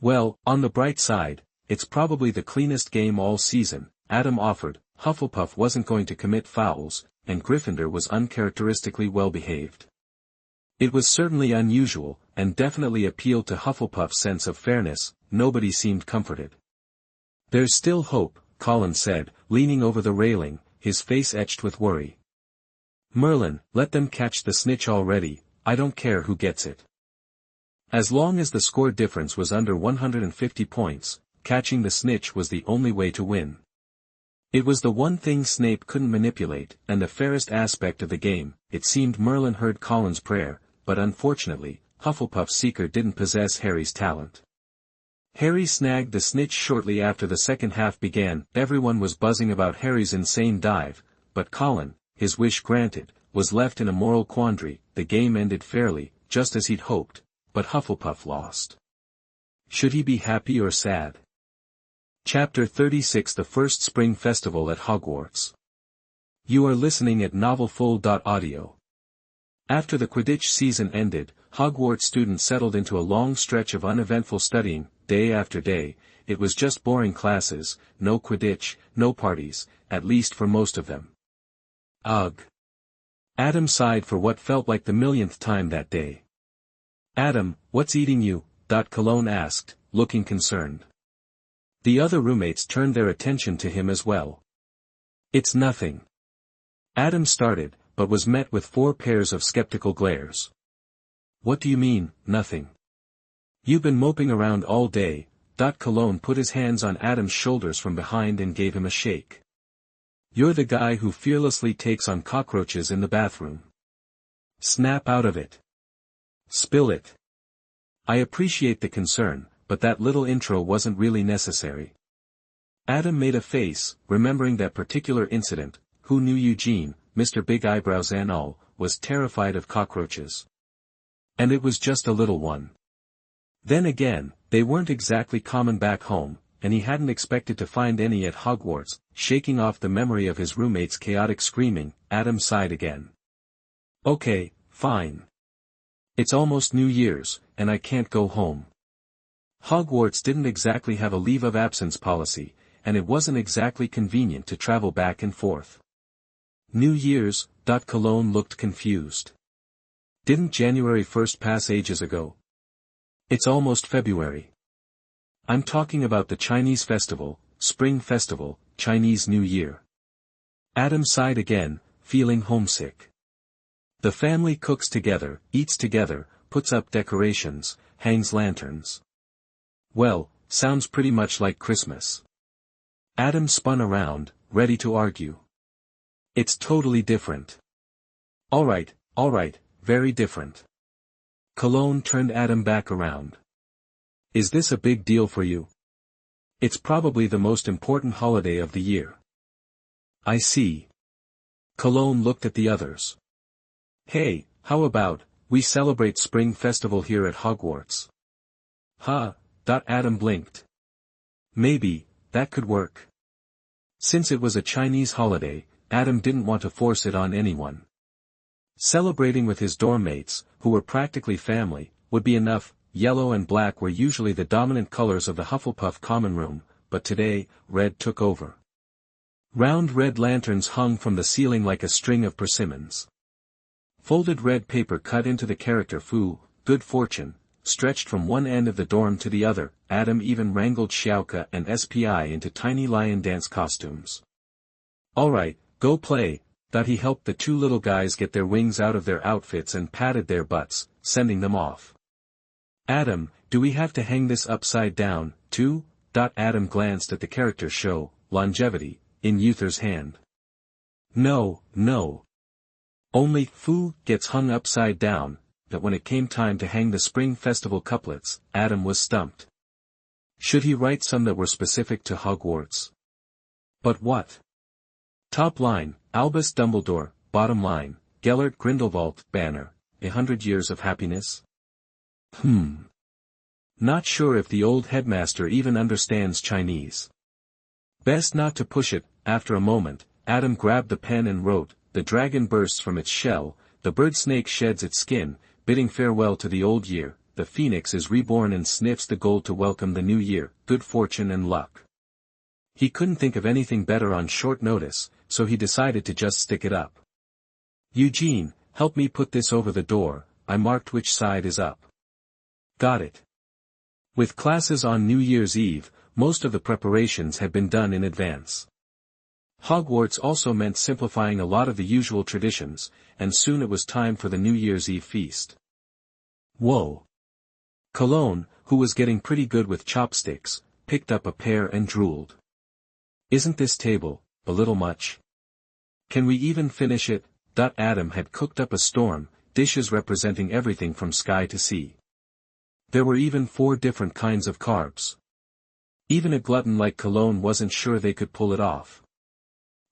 Speaker 1: "Well, on the bright side, it's probably the cleanest game all season," Adam offered. Hufflepuff wasn't going to commit fouls, and Gryffindor was uncharacteristically well-behaved. It was certainly unusual, and definitely appealed to Hufflepuff's sense of fairness. Nobody seemed comforted. "There's still hope," Colin said, leaning over the railing, his face etched with worry. "Merlin, let them catch the snitch already, I don't care who gets it." As long as the score difference was under 150 points, catching the snitch was the only way to win. It was the one thing Snape couldn't manipulate, and the fairest aspect of the game. It seemed Merlin heard Colin's prayer, but unfortunately, Hufflepuff's seeker didn't possess Harry's talent. Harry snagged the snitch shortly after the second half began. Everyone was buzzing about Harry's insane dive, but Colin, his wish granted, was left in a moral quandary. The game ended fairly, just as he'd hoped, but Hufflepuff lost. Should he be happy or sad? Chapter 36 The First Spring Festival at Hogwarts. You are listening at novelfull.audio. After the Quidditch season ended, Hogwarts students settled into a long stretch of uneventful studying. Day after day, it was just boring classes, no Quidditch, no parties, at least for most of them. Ugh. Adam sighed for what felt like the millionth time that day. Adam, what's eating you? Cologne asked, looking concerned. The other roommates turned their attention to him as well. It's nothing. Adam started, but was met with 4 pairs of skeptical glares. What do you mean, nothing? You've been moping around all day. Cologne put his hands on Adam's shoulders from behind and gave him a shake. You're the guy who fearlessly takes on cockroaches in the bathroom. Snap out of it. Spill it. I appreciate the concern, but that little intro wasn't really necessary. Adam made a face, remembering that particular incident. Who knew Eugene, Mr. Big Eyebrows and all, was terrified of cockroaches. And it was just a little one. Then again, they weren't exactly common back home, and he hadn't expected to find any at Hogwarts. Shaking off the memory of his roommate's chaotic screaming, Adam sighed again. Okay, fine. It's almost New Year's, and I can't go home. Hogwarts didn't exactly have a leave of absence policy, and it wasn't exactly convenient to travel back and forth. New Year's. Cologne looked confused. Didn't January 1st pass ages ago? It's almost February. I'm talking about the Chinese festival, Spring Festival, Chinese New Year. Adam sighed again, feeling homesick. The family cooks together, eats together, puts up decorations, hangs lanterns. Well, sounds pretty much like Christmas. Adam spun around, ready to argue. It's totally different. Alright, very different. Cologne turned Adam back around. Is this a big deal for you? It's probably the most important holiday of the year. I see. Cologne looked at the others. Hey, how about, we celebrate Spring Festival here at Hogwarts? Huh. Adam blinked. Maybe, that could work. Since it was a Chinese holiday, Adam didn't want to force it on anyone. Celebrating with his dorm mates, who were practically family, would be enough. Yellow and black were usually the dominant colors of the Hufflepuff common room, but today, red took over. Round red lanterns hung from the ceiling like a string of persimmons. Folded red paper cut into the character Fu, good fortune, stretched from one end of the dorm to the other. Adam even wrangled Xiaoka and SPI into tiny lion dance costumes. Alright, go play. He helped the 2 little guys get their wings out of their outfits and patted their butts, sending them off. Adam, do we have to hang this upside down, too? Adam glanced at the character show, Longevity, in Uther's hand. No. Only Fu gets hung upside down. That when it came time to hang the Spring Festival couplets, Adam was stumped. Should he write some that were specific to Hogwarts? But what? Top line, Albus Dumbledore. Bottom line, Gellert Grindelwald. Banner, 100 years of happiness? Not sure if the old headmaster even understands Chinese. Best not to push it. After a moment, Adam grabbed the pen and wrote, the dragon bursts from its shell, the bird snake sheds its skin, bidding farewell to the old year, the phoenix is reborn and sniffs the gold to welcome the new year, good fortune and luck. He couldn't think of anything better on short notice, so he decided to just stick it up. Eugene, help me put this over the door. I marked which side is up. Got it. With classes on New Year's Eve, most of the preparations had been done in advance. Hogwarts also meant simplifying a lot of the usual traditions, and soon it was time for the New Year's Eve feast. Whoa. Cologne, who was getting pretty good with chopsticks, picked up a pair and drooled. Isn't this table a little much? Can we even finish it? Adam had cooked up a storm, dishes representing everything from sky to sea. There were even 4 different kinds of carbs. Even a glutton like Cologne wasn't sure they could pull it off.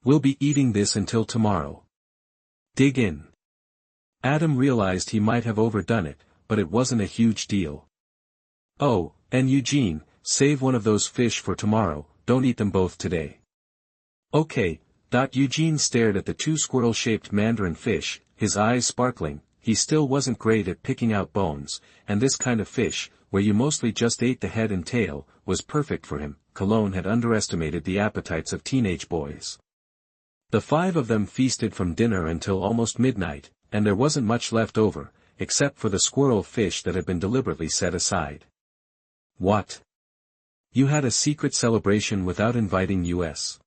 Speaker 1: We'll be eating this until tomorrow. Dig in. Adam realized he might have overdone it, but it wasn't a huge deal. Oh, and Eugene, save one of those fish for tomorrow, don't eat them both today. Okay. Eugene stared at the 2 squirrel-shaped mandarin fish, his eyes sparkling. He still wasn't great at picking out bones, and this kind of fish, where you mostly just ate the head and tail, was perfect for him. Cologne had underestimated the appetites of teenage boys. The 5 of them feasted from dinner until almost midnight, and there wasn't much left over, except for the squirrel fish that had been deliberately set aside. What? You had a secret celebration without inviting us?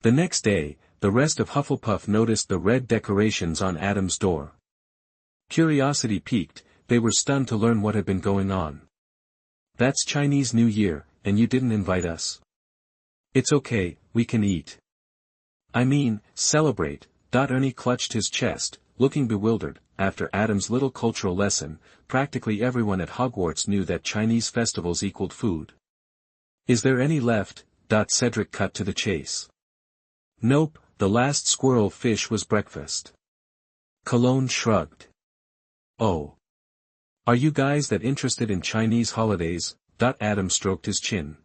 Speaker 1: The next day, the rest of Hufflepuff noticed the red decorations on Adam's door. Curiosity piqued, they were stunned to learn what had been going on. That's Chinese New Year, and you didn't invite us. It's okay, we can eat. I mean, celebrate. Ernie clutched his chest, looking bewildered. After Adam's little cultural lesson, practically everyone at Hogwarts knew that Chinese festivals equaled food. Is there any left? Cedric cut to the chase. Nope, the last squirrel fish was breakfast. Cologne shrugged. Oh. Are you guys that interested in Chinese holidays? Adam stroked his chin.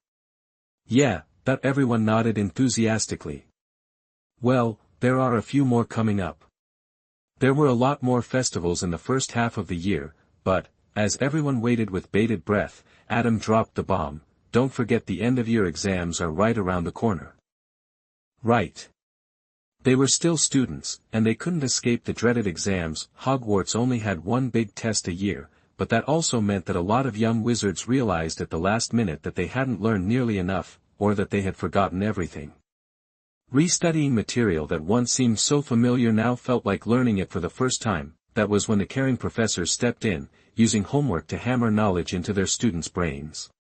Speaker 1: Yeah, everyone nodded enthusiastically. Well, there are a few more coming up. There were a lot more festivals in the first half of the year, but, as everyone waited with bated breath, Adam dropped the bomb. Don't forget the end-of-year exams are right around the corner. Right. They were still students, and they couldn't escape the dreaded exams. Hogwarts only had one big test a year, but that also meant that a lot of young wizards realized at the last minute that they hadn't learned nearly enough, or that they had forgotten everything. Restudying material that once seemed so familiar now felt like learning it for the first time. That was when the caring professor stepped in, using homework to hammer knowledge into their students' brains.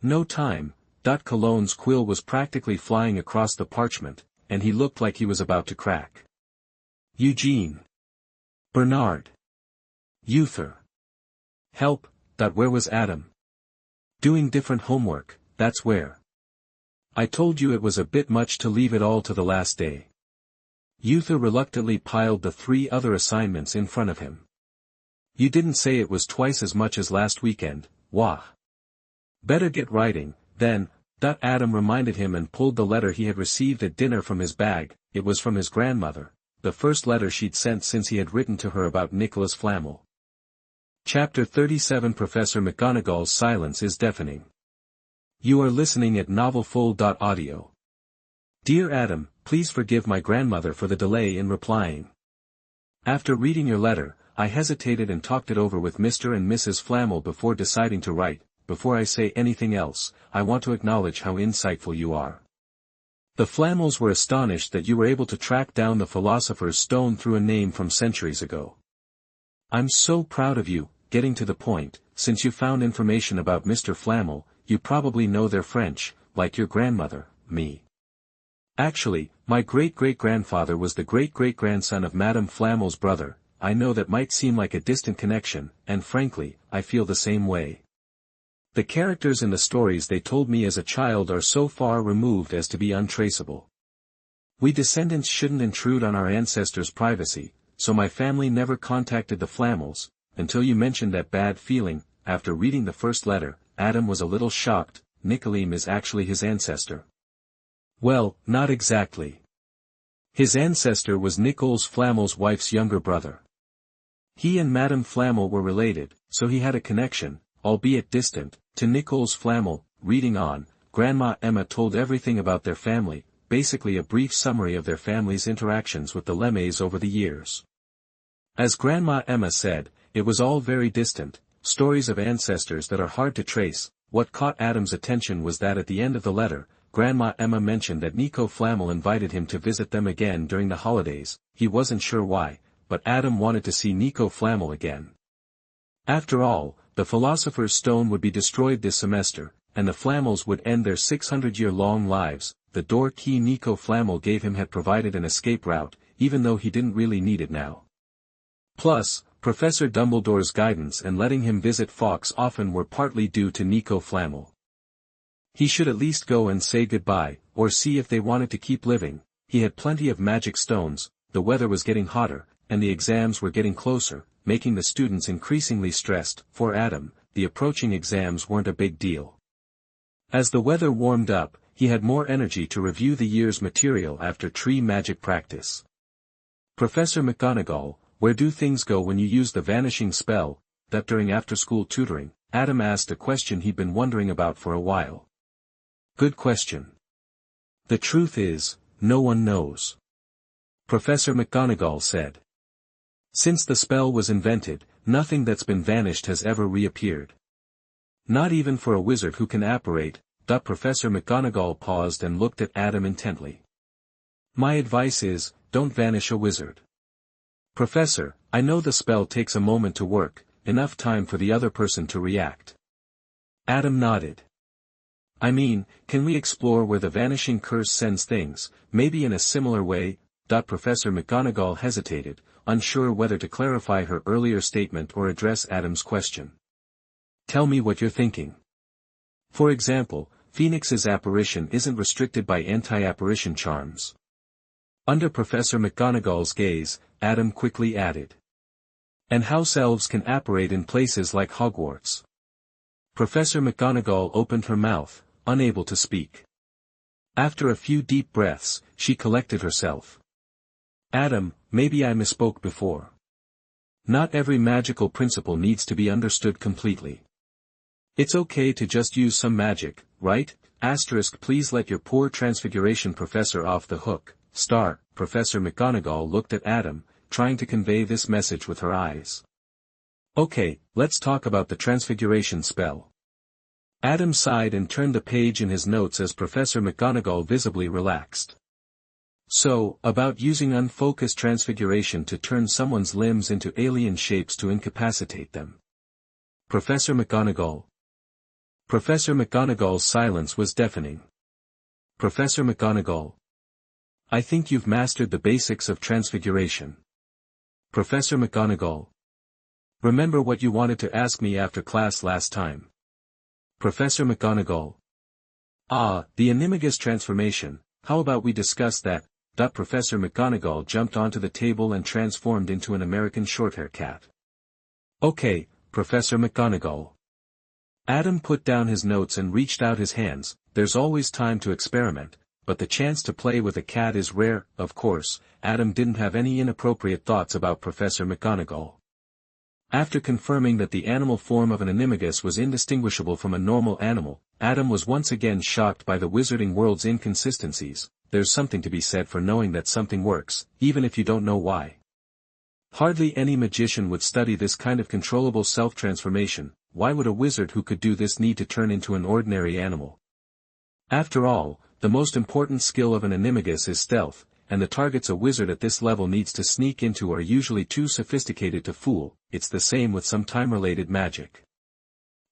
Speaker 1: No time. Cologne's quill was practically flying across the parchment, and he looked like he was about to crack. Eugene. Bernard. Uther. Help. Where was Adam? Doing different homework, that's where. I told you it was a bit much to leave it all to the last day. Uther reluctantly piled the 3 other assignments in front of him. You didn't say it was twice as much as last weekend, wah. Better get writing, then. Adam reminded him and pulled the letter he had received at dinner from his bag. It was from his grandmother, the first letter she'd sent since he had written to her about Nicholas Flamel. Chapter 37 Professor McGonagall's silence is deafening. You are listening at novelfull.audio. Dear Adam, please forgive my grandmother for the delay in replying. After reading your letter, I hesitated and talked it over with Mr. and Mrs. Flamel before deciding to write. Before I say anything else, I want to acknowledge how insightful you are. The Flamels were astonished that you were able to track down the Philosopher's Stone through a name from centuries ago. I'm so proud of you, getting to the point. Since you found information about Mr. Flamel, you probably know their French, like your grandmother, me. Actually, my great-great-grandfather was the great-great-grandson of Madame Flamel's brother. I know that might seem like a distant connection, and frankly, I feel the same way. The characters in the stories they told me as a child are so far removed as to be untraceable. We descendants shouldn't intrude on our ancestors' privacy, so my family never contacted the Flamels, until you mentioned that bad feeling. After reading the first letter, Adam was a little shocked. Nicolim is actually his ancestor. Well, not exactly. His ancestor was Nicholas Flamel's wife's younger brother. He and Madame Flamel were related, so he had a connection, albeit distant, to Nicholas Flamel. Reading on, Grandma Emma told everything about their family, basically a brief summary of their family's interactions with the Lemmays over the years. As Grandma Emma said, it was all very distant, stories of ancestors that are hard to trace. What caught Adam's attention was that at the end of the letter, Grandma Emma mentioned that Nico Flamel invited him to visit them again during the holidays. He wasn't sure why, but Adam wanted to see Nico Flamel again. After all, the Philosopher's Stone would be destroyed this semester, and the Flamels would end their 600-year-long lives. The door key Nico Flamel gave him had provided an escape route, even though he didn't really need it now. Plus, Professor Dumbledore's guidance and letting him visit Fawkes often were partly due to Nico Flamel. He should at least go and say goodbye, or see if they wanted to keep living. He had plenty of magic stones, the weather was getting hotter, and the exams were getting closer, making the students increasingly stressed. For Adam, the approaching exams weren't a big deal. As the weather warmed up, he had more energy to review the year's material after tree magic practice. Professor McGonagall, where do things go when you use the vanishing spell? That during after-school tutoring, Adam asked a question he'd been wondering about for a while. Good question. The truth is, no one knows. Professor McGonagall said. Since the spell was invented, nothing that's been vanished has ever reappeared. Not even for a wizard who can apparate. Professor McGonagall paused and looked at Adam intently. My advice is, don't vanish a wizard. Professor, I know the spell takes a moment to work, enough time for the other person to react. Adam nodded. I mean, can we explore where the vanishing curse sends things, maybe in a similar way? Professor McGonagall hesitated, unsure whether to clarify her earlier statement or address Adam's question. Tell me what you're thinking. For example, Phoenix's apparition isn't restricted by anti-apparition charms. Under Professor McGonagall's gaze, Adam quickly added. And house elves can apparate in places like Hogwarts. Professor McGonagall opened her mouth, unable to speak. After a few deep breaths, she collected herself. Adam, maybe I misspoke before. Not every magical principle needs to be understood completely. It's okay to just use some magic, right? Please let your poor Transfiguration professor off the hook. Professor McGonagall looked at Adam, trying to convey this message with her eyes. Okay, let's talk about the Transfiguration spell. Adam sighed and turned the page in his notes as Professor McGonagall visibly relaxed. So, about using unfocused transfiguration to turn someone's limbs into alien shapes to incapacitate them. Professor McGonagall. Professor McGonagall's silence was deafening. Professor McGonagall. I think you've mastered the basics of transfiguration. Professor McGonagall. Remember what you wanted to ask me after class last time. Professor McGonagall. The animagus transformation, how about we discuss that? Professor McGonagall jumped onto the table and transformed into an American Shorthair cat. Okay, Professor McGonagall. Adam put down his notes and reached out his hands. There's always time to experiment, but the chance to play with a cat is rare. Of course, Adam didn't have any inappropriate thoughts about Professor McGonagall. After confirming that the animal form of an animagus was indistinguishable from a normal animal, Adam was once again shocked by the wizarding world's inconsistencies. There's something to be said for knowing that something works, even if you don't know why. Hardly any magician would study this kind of controllable self-transformation. Why would a wizard who could do this need to turn into an ordinary animal? After all, the most important skill of an animagus is stealth, and the targets a wizard at this level needs to sneak into are usually too sophisticated to fool. It's the same with some time-related magic.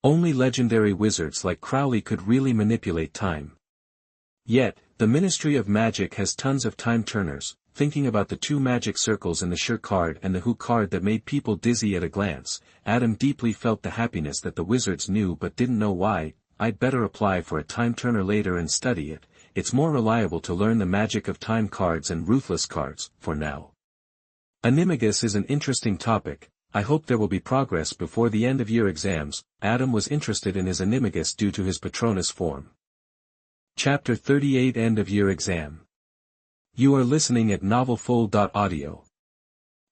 Speaker 1: Only legendary wizards like Crowley could really manipulate time. Yet, the Ministry of Magic has tons of time-turners. Thinking about the 2 magic circles in the Sure card and the Who card that made people dizzy at a glance, Adam deeply felt the happiness that the wizards knew but didn't know why. I'd better apply for a time-turner later and study it. It's more reliable to learn the magic of time cards and ruthless cards, for now. Animagus is an interesting topic. I hope there will be progress before the end-of-year exams. Adam was interested in his animagus due to his Patronus form. Chapter 38 End-of-Year Exam. You are listening at novelfull.audio.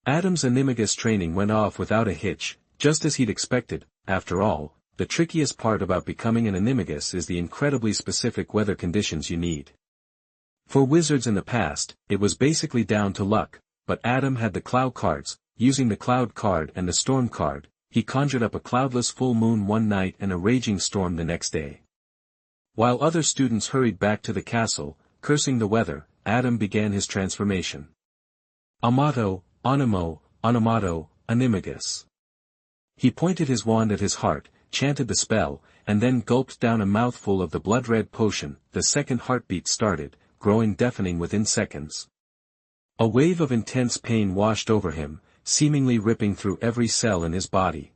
Speaker 1: Adam's animagus training went off without a hitch, just as he'd expected. After all, the trickiest part about becoming an animagus is the incredibly specific weather conditions you need. For wizards in the past, it was basically down to luck, but Adam had the cloud cards. Using the cloud card and the storm card, he conjured up a cloudless full moon one night and a raging storm the next day. While other students hurried back to the castle, cursing the weather, Adam began his transformation. Amato, Animo, Animato, Animagus. He pointed his wand at his heart, chanted the spell, and then gulped down a mouthful of the blood-red potion. The second heartbeat started, growing deafening within seconds. A wave of intense pain washed over him, seemingly ripping through every cell in his body.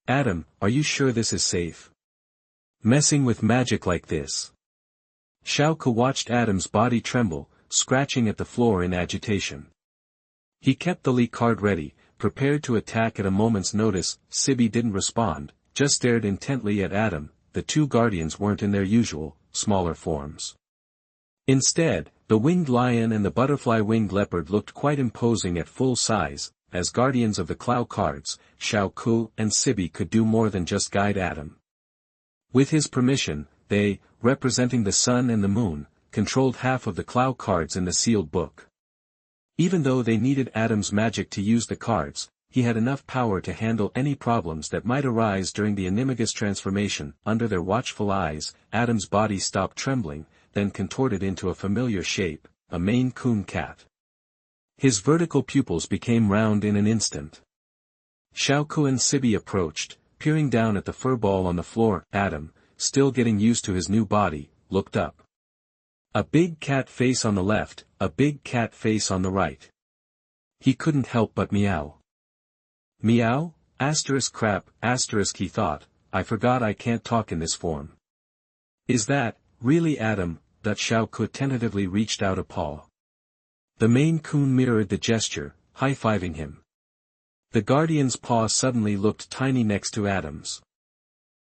Speaker 1: Adam, are you sure this is safe? Messing with magic like this? Shauka watched Adam's body tremble, scratching at the floor in agitation. He kept the Lee card ready, prepared to attack at a moment's notice. Sibby didn't respond, just stared intently at Adam. The 2 guardians weren't in their usual, smaller forms. Instead, the winged lion and the butterfly-winged leopard looked quite imposing at full size. As guardians of the cloud cards, Shauku and Sibby could do more than just guide Adam. With his permission, they, representing the sun and the moon, controlled half of the Clow cards in the sealed book. Even though they needed Adam's magic to use the cards, he had enough power to handle any problems that might arise during the animagus transformation. Under their watchful eyes, Adam's body stopped trembling, then contorted into a familiar shape, a Maine Coon cat. His vertical pupils became round in an instant. Xiaoku and Sibi approached, peering down at the fur ball on the floor. Adam, still getting used to his new body, looked up. A big cat face on the left, a big cat face on the right. He couldn't help but meow. Meow? Crap, he thought, I forgot I can't talk in this form. Is that, really Adam? Xiaoku tentatively reached out a paw. The Maine Coon mirrored the gesture, high-fiving him. The guardian's paw suddenly looked tiny next to Adam's.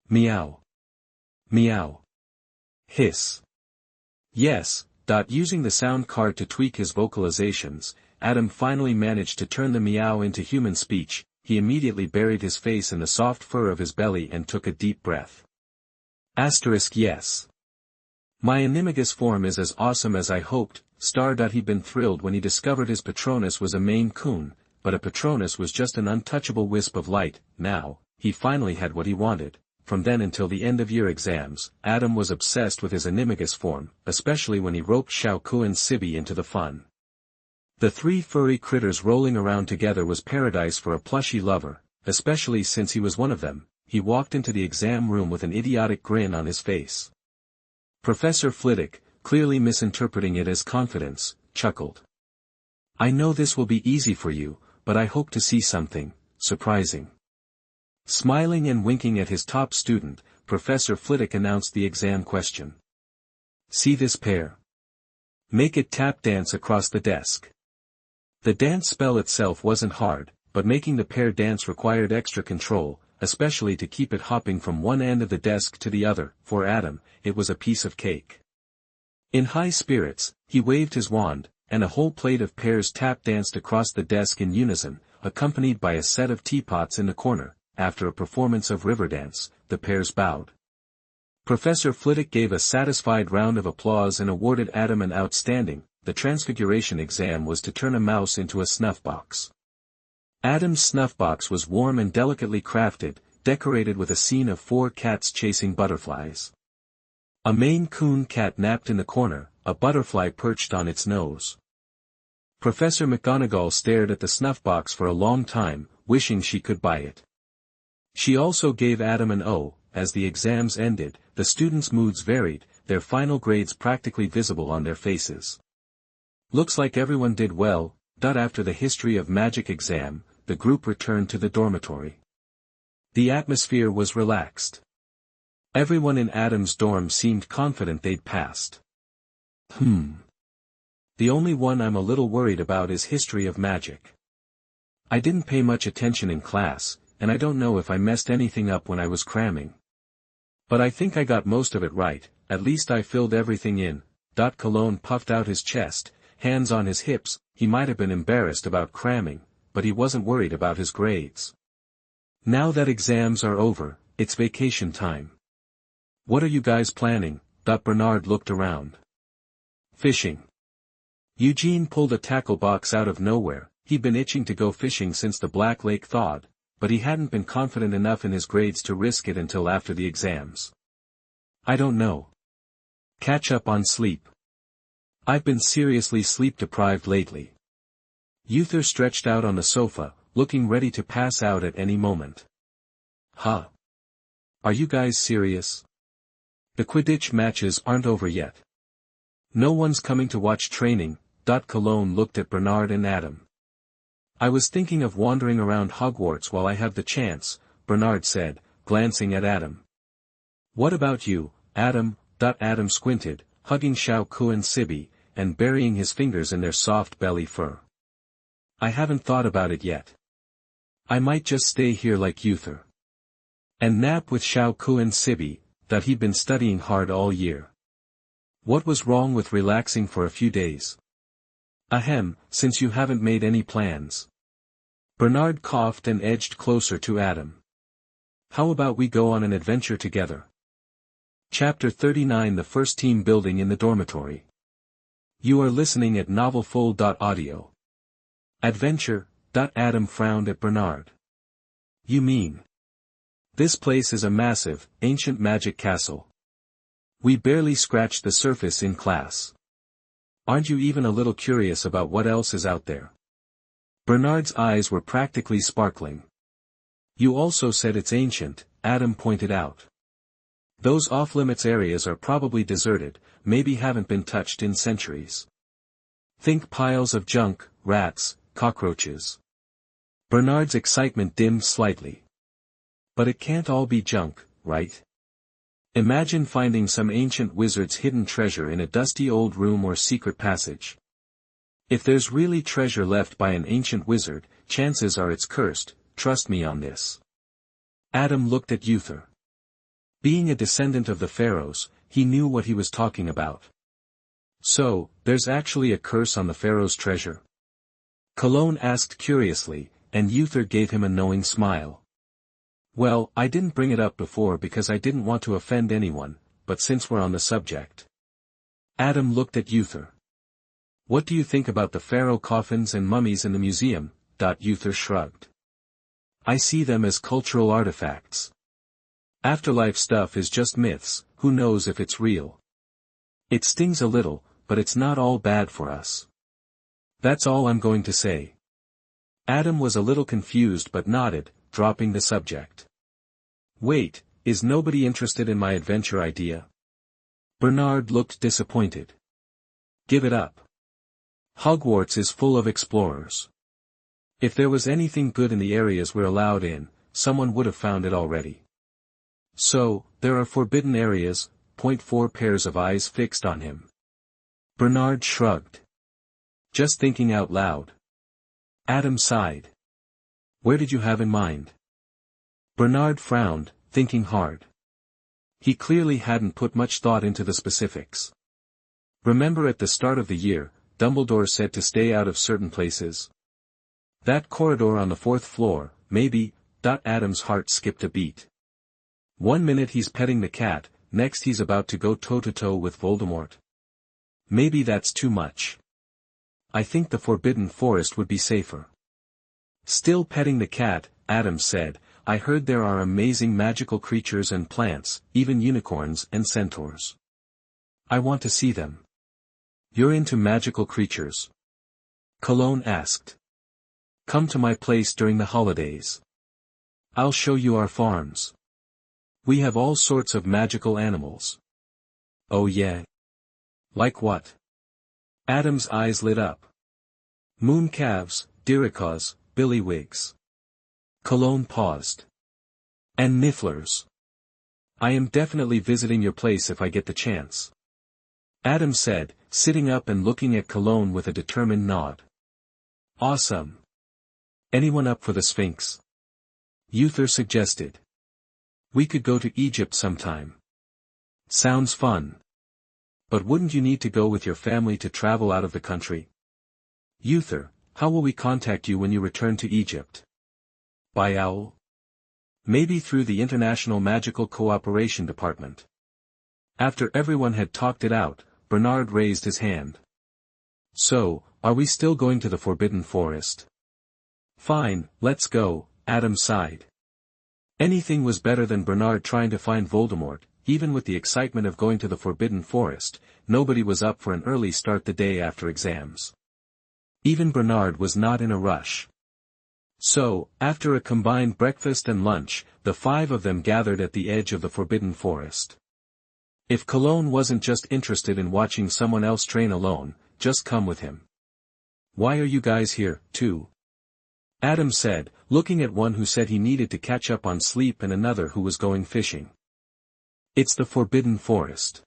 Speaker 1: Meow. Meow. Hiss. Yes. Using the sound card to tweak his vocalizations, Adam finally managed to turn the meow into human speech. He immediately buried his face in the soft fur of his belly and took a deep breath. Yes. My animagus form is as awesome as I hoped. He'd been thrilled when he discovered his Patronus was a Maine Coon, but a Patronus was just an untouchable wisp of light. Now, he finally had what he wanted. From then until the end-of-year exams, Adam was obsessed with his animagus form, especially when he roped Xiaoku and Sibi into the fun. The three furry critters rolling around together was paradise for a plushy lover, especially since he was one of them. He walked into the exam room with an idiotic grin on his face. Professor Flitwick, clearly misinterpreting it as confidence, chuckled. I know this will be easy for you, but I hope to see something surprising. Smiling and winking at his top student, Professor Flitwick announced the exam question. See this pair? Make it tap dance across the desk. The dance spell itself wasn't hard, but making the pair dance required extra control, especially to keep it hopping from one end of the desk to the other. For Adam, it was a piece of cake. In high spirits, he waved his wand, and a whole plate of pairs tap danced across the desk in unison, accompanied by a set of teapots in the corner. After a performance of Riverdance, the pairs bowed. Professor Flitwick gave a satisfied round of applause and awarded Adam an outstanding. The Transmigration exam was to turn a mouse into a snuffbox. Adam's snuffbox was warm and delicately crafted, decorated with a scene of 4 cats chasing butterflies. A Maine Coon cat napped in the corner, a butterfly perched on its nose. Professor McGonagall stared at the snuffbox for a long time, wishing she could buy it. She also gave Adam an O. As the exams ended, the students' moods varied, their final grades practically visible on their faces. Looks like everyone did well. After the History of Magic exam, the group returned to the dormitory. The atmosphere was relaxed. Everyone in Adam's dorm seemed confident they'd passed. The only one I'm a little worried about is History of Magic. I didn't pay much attention in class, and I don't know if I messed anything up when I was cramming. But I think I got most of it right, at least I filled everything in. Cologne puffed out his chest, hands on his hips. He might have been embarrassed about cramming, but he wasn't worried about his grades. Now that exams are over, it's vacation time. What are you guys planning? Bernard looked around. Fishing. Eugene pulled a tackle box out of nowhere. He'd been itching to go fishing since the Black Lake thawed, but he hadn't been confident enough in his grades to risk it until after the exams. I don't know. Catch up on sleep. I've been seriously sleep-deprived lately. Uther stretched out on the sofa, looking ready to pass out at any moment. Huh? Are you guys serious? The Quidditch matches aren't over yet. No one's coming to watch training. Cologne looked at Bernard and Adam. I was thinking of wandering around Hogwarts while I have the chance, Bernard said, glancing at Adam. What about you, Adam? Adam squinted, hugging Xiaoku and Sibi, and burying his fingers in their soft belly fur. I haven't thought about it yet. I might just stay here like Uther. And nap with Xiaoku and Sibi. He'd been studying hard all year. What was wrong with relaxing for a few days? Ahem, since you haven't made any plans. Bernard coughed and edged closer to Adam. How about we go on an adventure together? Chapter 39 The first team building in the dormitory. You are listening at novelfull.audio. Adventure. Adam frowned at Bernard. You mean? This place is a massive, ancient magic castle. We barely scratched the surface in class. Aren't you even a little curious about what else is out there? Bernard's eyes were practically sparkling. You also said it's ancient, Adam pointed out. Those off-limits areas are probably deserted, maybe haven't been touched in centuries. Think piles of junk, rats, cockroaches. Bernard's excitement dimmed slightly. But it can't all be junk, right? Imagine finding some ancient wizard's hidden treasure in a dusty old room or secret passage. If there's really treasure left by an ancient wizard, chances are it's cursed, trust me on this. Adam looked at Uther. Being a descendant of the pharaohs, he knew what he was talking about. So, there's actually a curse on the pharaoh's treasure? Cologne asked curiously, and Uther gave him a knowing smile. Well, I didn't bring it up before because I didn't want to offend anyone, but since we're on the subject. Adam looked at Uther. What do you think about the pharaoh coffins and mummies in the museum? Uther shrugged. I see them as cultural artifacts. Afterlife stuff is just myths, who knows if it's real. It stings a little, but it's not all bad for us. That's all I'm going to say. Adam was a little confused but nodded, dropping the subject. Wait, is nobody interested in my adventure idea? Bernard looked disappointed. Give it up. Hogwarts is full of explorers. If there was anything good in the areas we're allowed in, someone would have found it already. So, there are forbidden areas. 4 pairs of eyes fixed on him. Bernard shrugged. Just thinking out loud. Adam sighed. Where did you have in mind? Bernard frowned, thinking hard. He clearly hadn't put much thought into the specifics. Remember at the start of the year, Dumbledore said to stay out of certain places? That corridor on the 4th floor, maybe. Adam's heart skipped a beat. 1 minute he's petting the cat, next he's about to go toe-to-toe with Voldemort. Maybe that's too much. I think the Forbidden Forest would be safer. Still petting the cat, Adam said, I heard there are amazing magical creatures and plants, even unicorns and centaurs. I want to see them. You're into magical creatures? Cologne asked. Come to my place during the holidays. I'll show you our farms. We have all sorts of magical animals. Oh yeah? Like what? Adam's eyes lit up. Moon calves, diricos, billywigs. Cologne paused. And nifflers. I am definitely visiting your place if I get the chance. Adam said, sitting up and looking at Cologne with a determined nod. Awesome. Anyone up for the Sphinx? Uther suggested. We could go to Egypt sometime. Sounds fun. But wouldn't you need to go with your family to travel out of the country? Uther, how will we contact you when you return to Egypt? By owl? Maybe through the International Magical Cooperation Department. After everyone had talked it out, Bernard raised his hand. So, are we still going to the Forbidden Forest? Fine, let's go, Adam sighed. Anything was better than Bernard trying to find Voldemort. Even with the excitement of going to the Forbidden Forest, nobody was up for an early start the day after exams. Even Bernard was not in a rush. So, after a combined breakfast and lunch, the 5 of them gathered at the edge of the Forbidden Forest. If Cologne wasn't just interested in watching someone else train alone, just come with him. Why are you guys here, too? Adam said, looking at one who said he needed to catch up on sleep and another who was going fishing. It's the Forbidden Forest.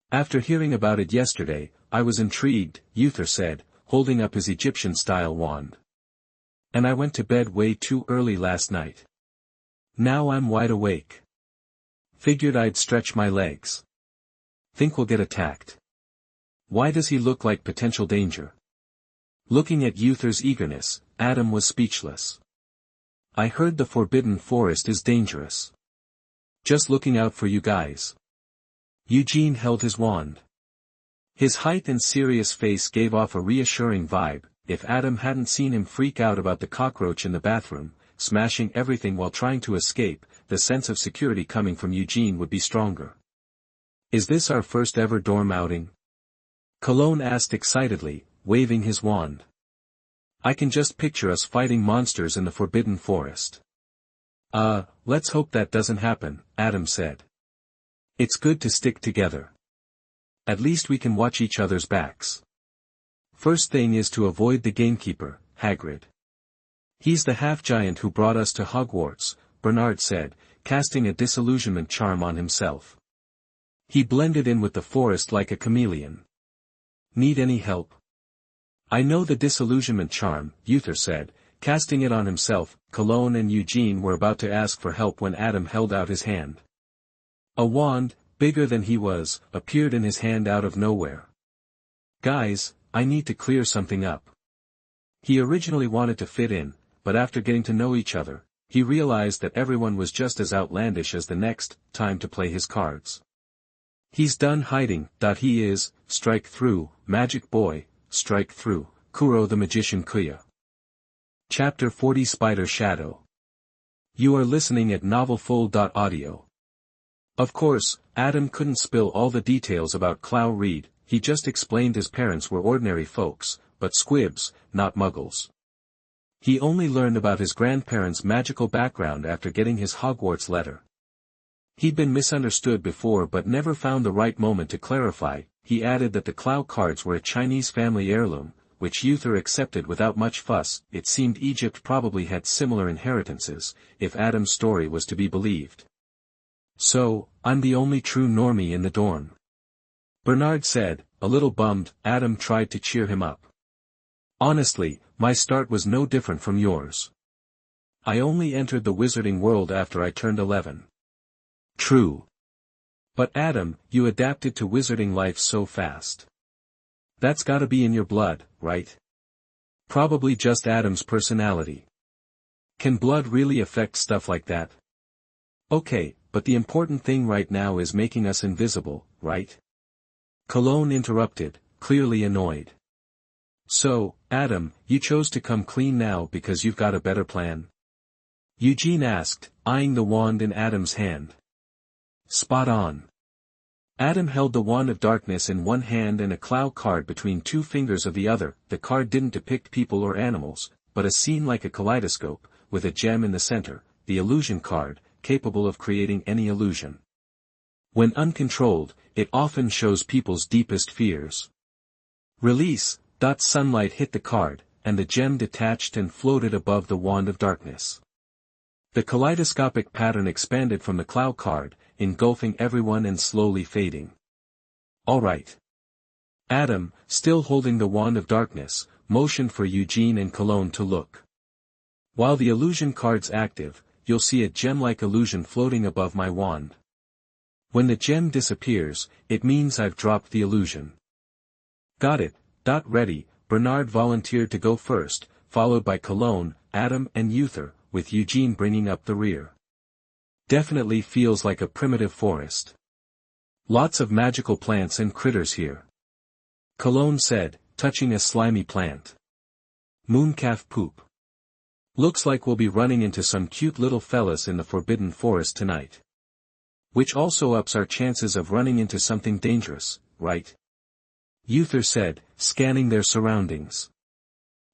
Speaker 1: After hearing about it yesterday, I was intrigued, Uther said, holding up his Egyptian-style wand. And I went to bed way too early last night. Now I'm wide awake. Figured I'd stretch my legs. Think we'll get attacked. Why does he look like potential danger? Looking at Uther's eagerness, Adam was speechless. I heard the Forbidden Forest is dangerous. Just looking out for you guys. Eugene held his wand. His height and serious face gave off a reassuring vibe. If Adam hadn't seen him freak out about the cockroach in the bathroom, smashing everything while trying to escape, the sense of security coming from Eugene would be stronger. "Is this our first ever dorm outing?" Cologne asked excitedly, waving his wand. "I can just picture us fighting monsters in the Forbidden Forest." Let's hope that doesn't happen," Adam said. "It's good to stick together. At least we can watch each other's backs. First thing is to avoid the gamekeeper, Hagrid. He's the half-giant who brought us to Hogwarts," Bernard said, casting a disillusionment charm on himself. He blended in with the forest like a chameleon. "Need any help?" "I know the disillusionment charm," Uther said, casting it on himself. Cologne and Eugene were about to ask for help when Adam held out his hand. A wand, bigger than he was, appeared in his hand out of nowhere. "Guys, I need to clear something up." He originally wanted to fit in, but after getting to know each other, he realized that everyone was just as outlandish as the next. Time to play his cards. "He's done hiding. He is, strike through, magic boy, strike through, Kuro the magician Kuya." Chapter 40 Spider Shadow. You are listening at novelfull.audio. Of course, Adam couldn't spill all the details about Clow Reed. He just explained his parents were ordinary folks, but squibs, not muggles. He only learned about his grandparents' magical background after getting his Hogwarts letter. He'd been misunderstood before but never found the right moment to clarify. He added that the Clow cards were a Chinese family heirloom, which Uther accepted without much fuss. It seemed Egypt probably had similar inheritances, if Adam's story was to be believed. "So, I'm the only true normie in the dorm," Bernard said, a little bummed. Adam tried to cheer him up. "Honestly, my start was no different from yours. I only entered the wizarding world after I turned 11. "True. But Adam, you adapted to wizarding life so fast. That's gotta be in your blood, right?" "Probably just Adam's personality. Can blood really affect stuff like that?" "Okay, but the important thing right now is making us invisible, right?" Cologne interrupted, clearly annoyed. "So, Adam, you chose to come clean now because you've got a better plan?" Eugene asked, eyeing the wand in Adam's hand. "Spot on." Adam held the wand of darkness in one hand and a Clow card between two fingers of the other. The card didn't depict people or animals, but a scene like a kaleidoscope, with a gem in the center, the illusion card, capable of creating any illusion. When uncontrolled, it often shows people's deepest fears. Release. Sunlight hit the card, and the gem detached and floated above the wand of darkness. The kaleidoscopic pattern expanded from the Clow card, engulfing everyone and slowly fading. "All right." Adam, still holding the wand of darkness, motioned for Eugene and Cologne to look. "While the illusion card's active, you'll see a gem-like illusion floating above my wand. When the gem disappears, it means I've dropped the illusion." "Got it." Ready, Bernard volunteered to go first, followed by Cologne, Adam and Uther, with Eugene bringing up the rear. "Definitely feels like a primitive forest. Lots of magical plants and critters here," Cologne said, touching a slimy plant. "Mooncalf poop. Looks like we'll be running into some cute little fellas in the Forbidden Forest tonight. Which also ups our chances of running into something dangerous, right?" Uther said, scanning their surroundings.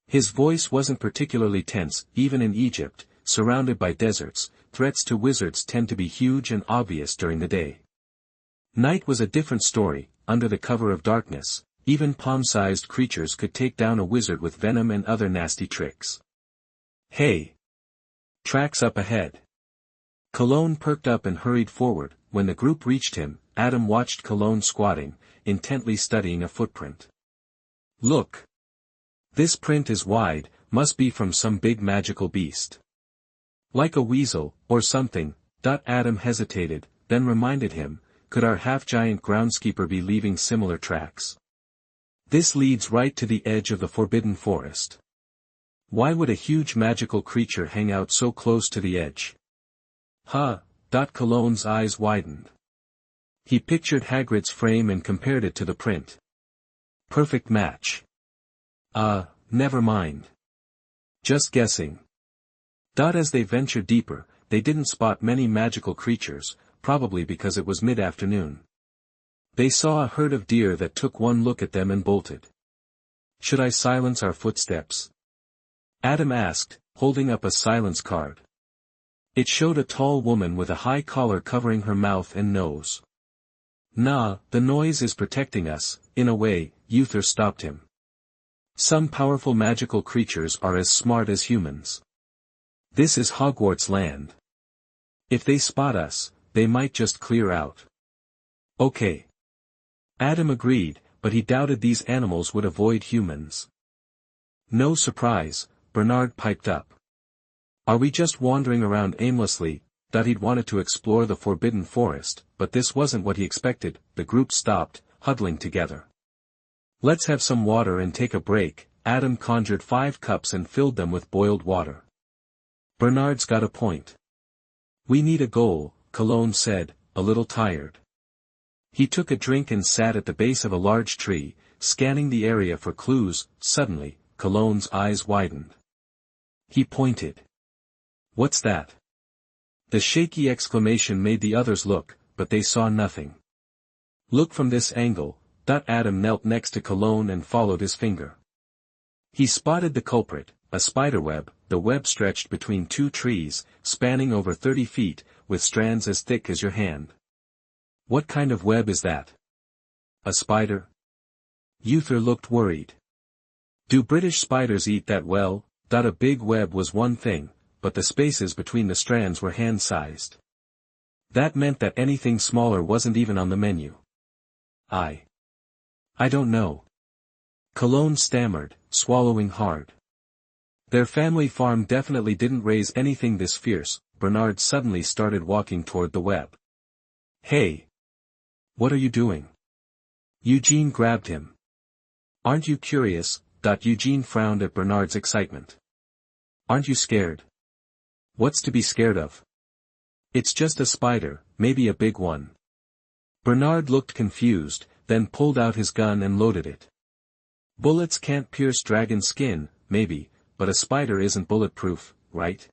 Speaker 1: His voice wasn't particularly tense. Even in Egypt, surrounded by deserts, threats to wizards tend to be huge and obvious during the day. Night was a different story. Under the cover of darkness, even palm-sized creatures could take down a wizard with venom and other nasty tricks. "Hey! Tracks up ahead." Cologne perked up and hurried forward. When the group reached him, Adam watched Cologne squatting, intently studying a footprint. "Look! This print is wide, must be from some big magical beast. Like a weasel, or something." Adam hesitated, then reminded him, could our half-giant groundskeeper be leaving similar tracks? This leads right to the edge of the Forbidden Forest. Why would a huge magical creature hang out so close to the edge? Cologne's eyes widened. He pictured Hagrid's frame and compared it to the print. Perfect match. Never mind. Just guessing. As they ventured deeper, they didn't spot many magical creatures, probably because it was mid-afternoon. They saw a herd of deer that took one look at them and bolted. Should I silence our footsteps? Adam asked, holding up a silence card. It showed a tall woman with a high collar covering her mouth and nose. Nah, the noise is protecting us, in a way. Uther stopped him. Some powerful magical creatures are as smart as humans. This is Hogwarts land. If they spot us, they might just clear out. Okay. Adam agreed, but he doubted these animals would avoid humans. No surprise, Bernard piped up. Are we just wandering around aimlessly? He'd wanted to explore the Forbidden Forest, but this wasn't what he expected. The group stopped, huddling together. Let's have some water and take a break. Adam conjured 5 cups and filled them with boiled water. Bernard's got a point. We need a goal, Cologne said, a little tired. He took a drink and sat at the base of a large tree, scanning the area for clues. Suddenly, Cologne's eyes widened. He pointed. What's that? The shaky exclamation made the others look, but they saw nothing. Look from this angle. Adam knelt next to Cologne and followed his finger. He spotted the culprit, a spiderweb. The web stretched between 2 trees, spanning over 30 feet, with strands as thick as your hand. What kind of web is that? A spider? Uther looked worried. Do British spiders eat that well? A big web was one thing, but the spaces between the strands were hand-sized. That meant that anything smaller wasn't even on the menu. I don't know. Cologne stammered, swallowing hard. Their family farm definitely didn't raise anything this fierce. Bernard suddenly started walking toward the web. Hey! What are you doing? Eugene grabbed him. Aren't you curious? Eugene frowned at Bernard's excitement. Aren't you scared? What's to be scared of? It's just a spider, maybe a big one. Bernard looked confused, then pulled out his gun and loaded it. Bullets can't pierce dragon skin, maybe, but a spider isn't bulletproof, right?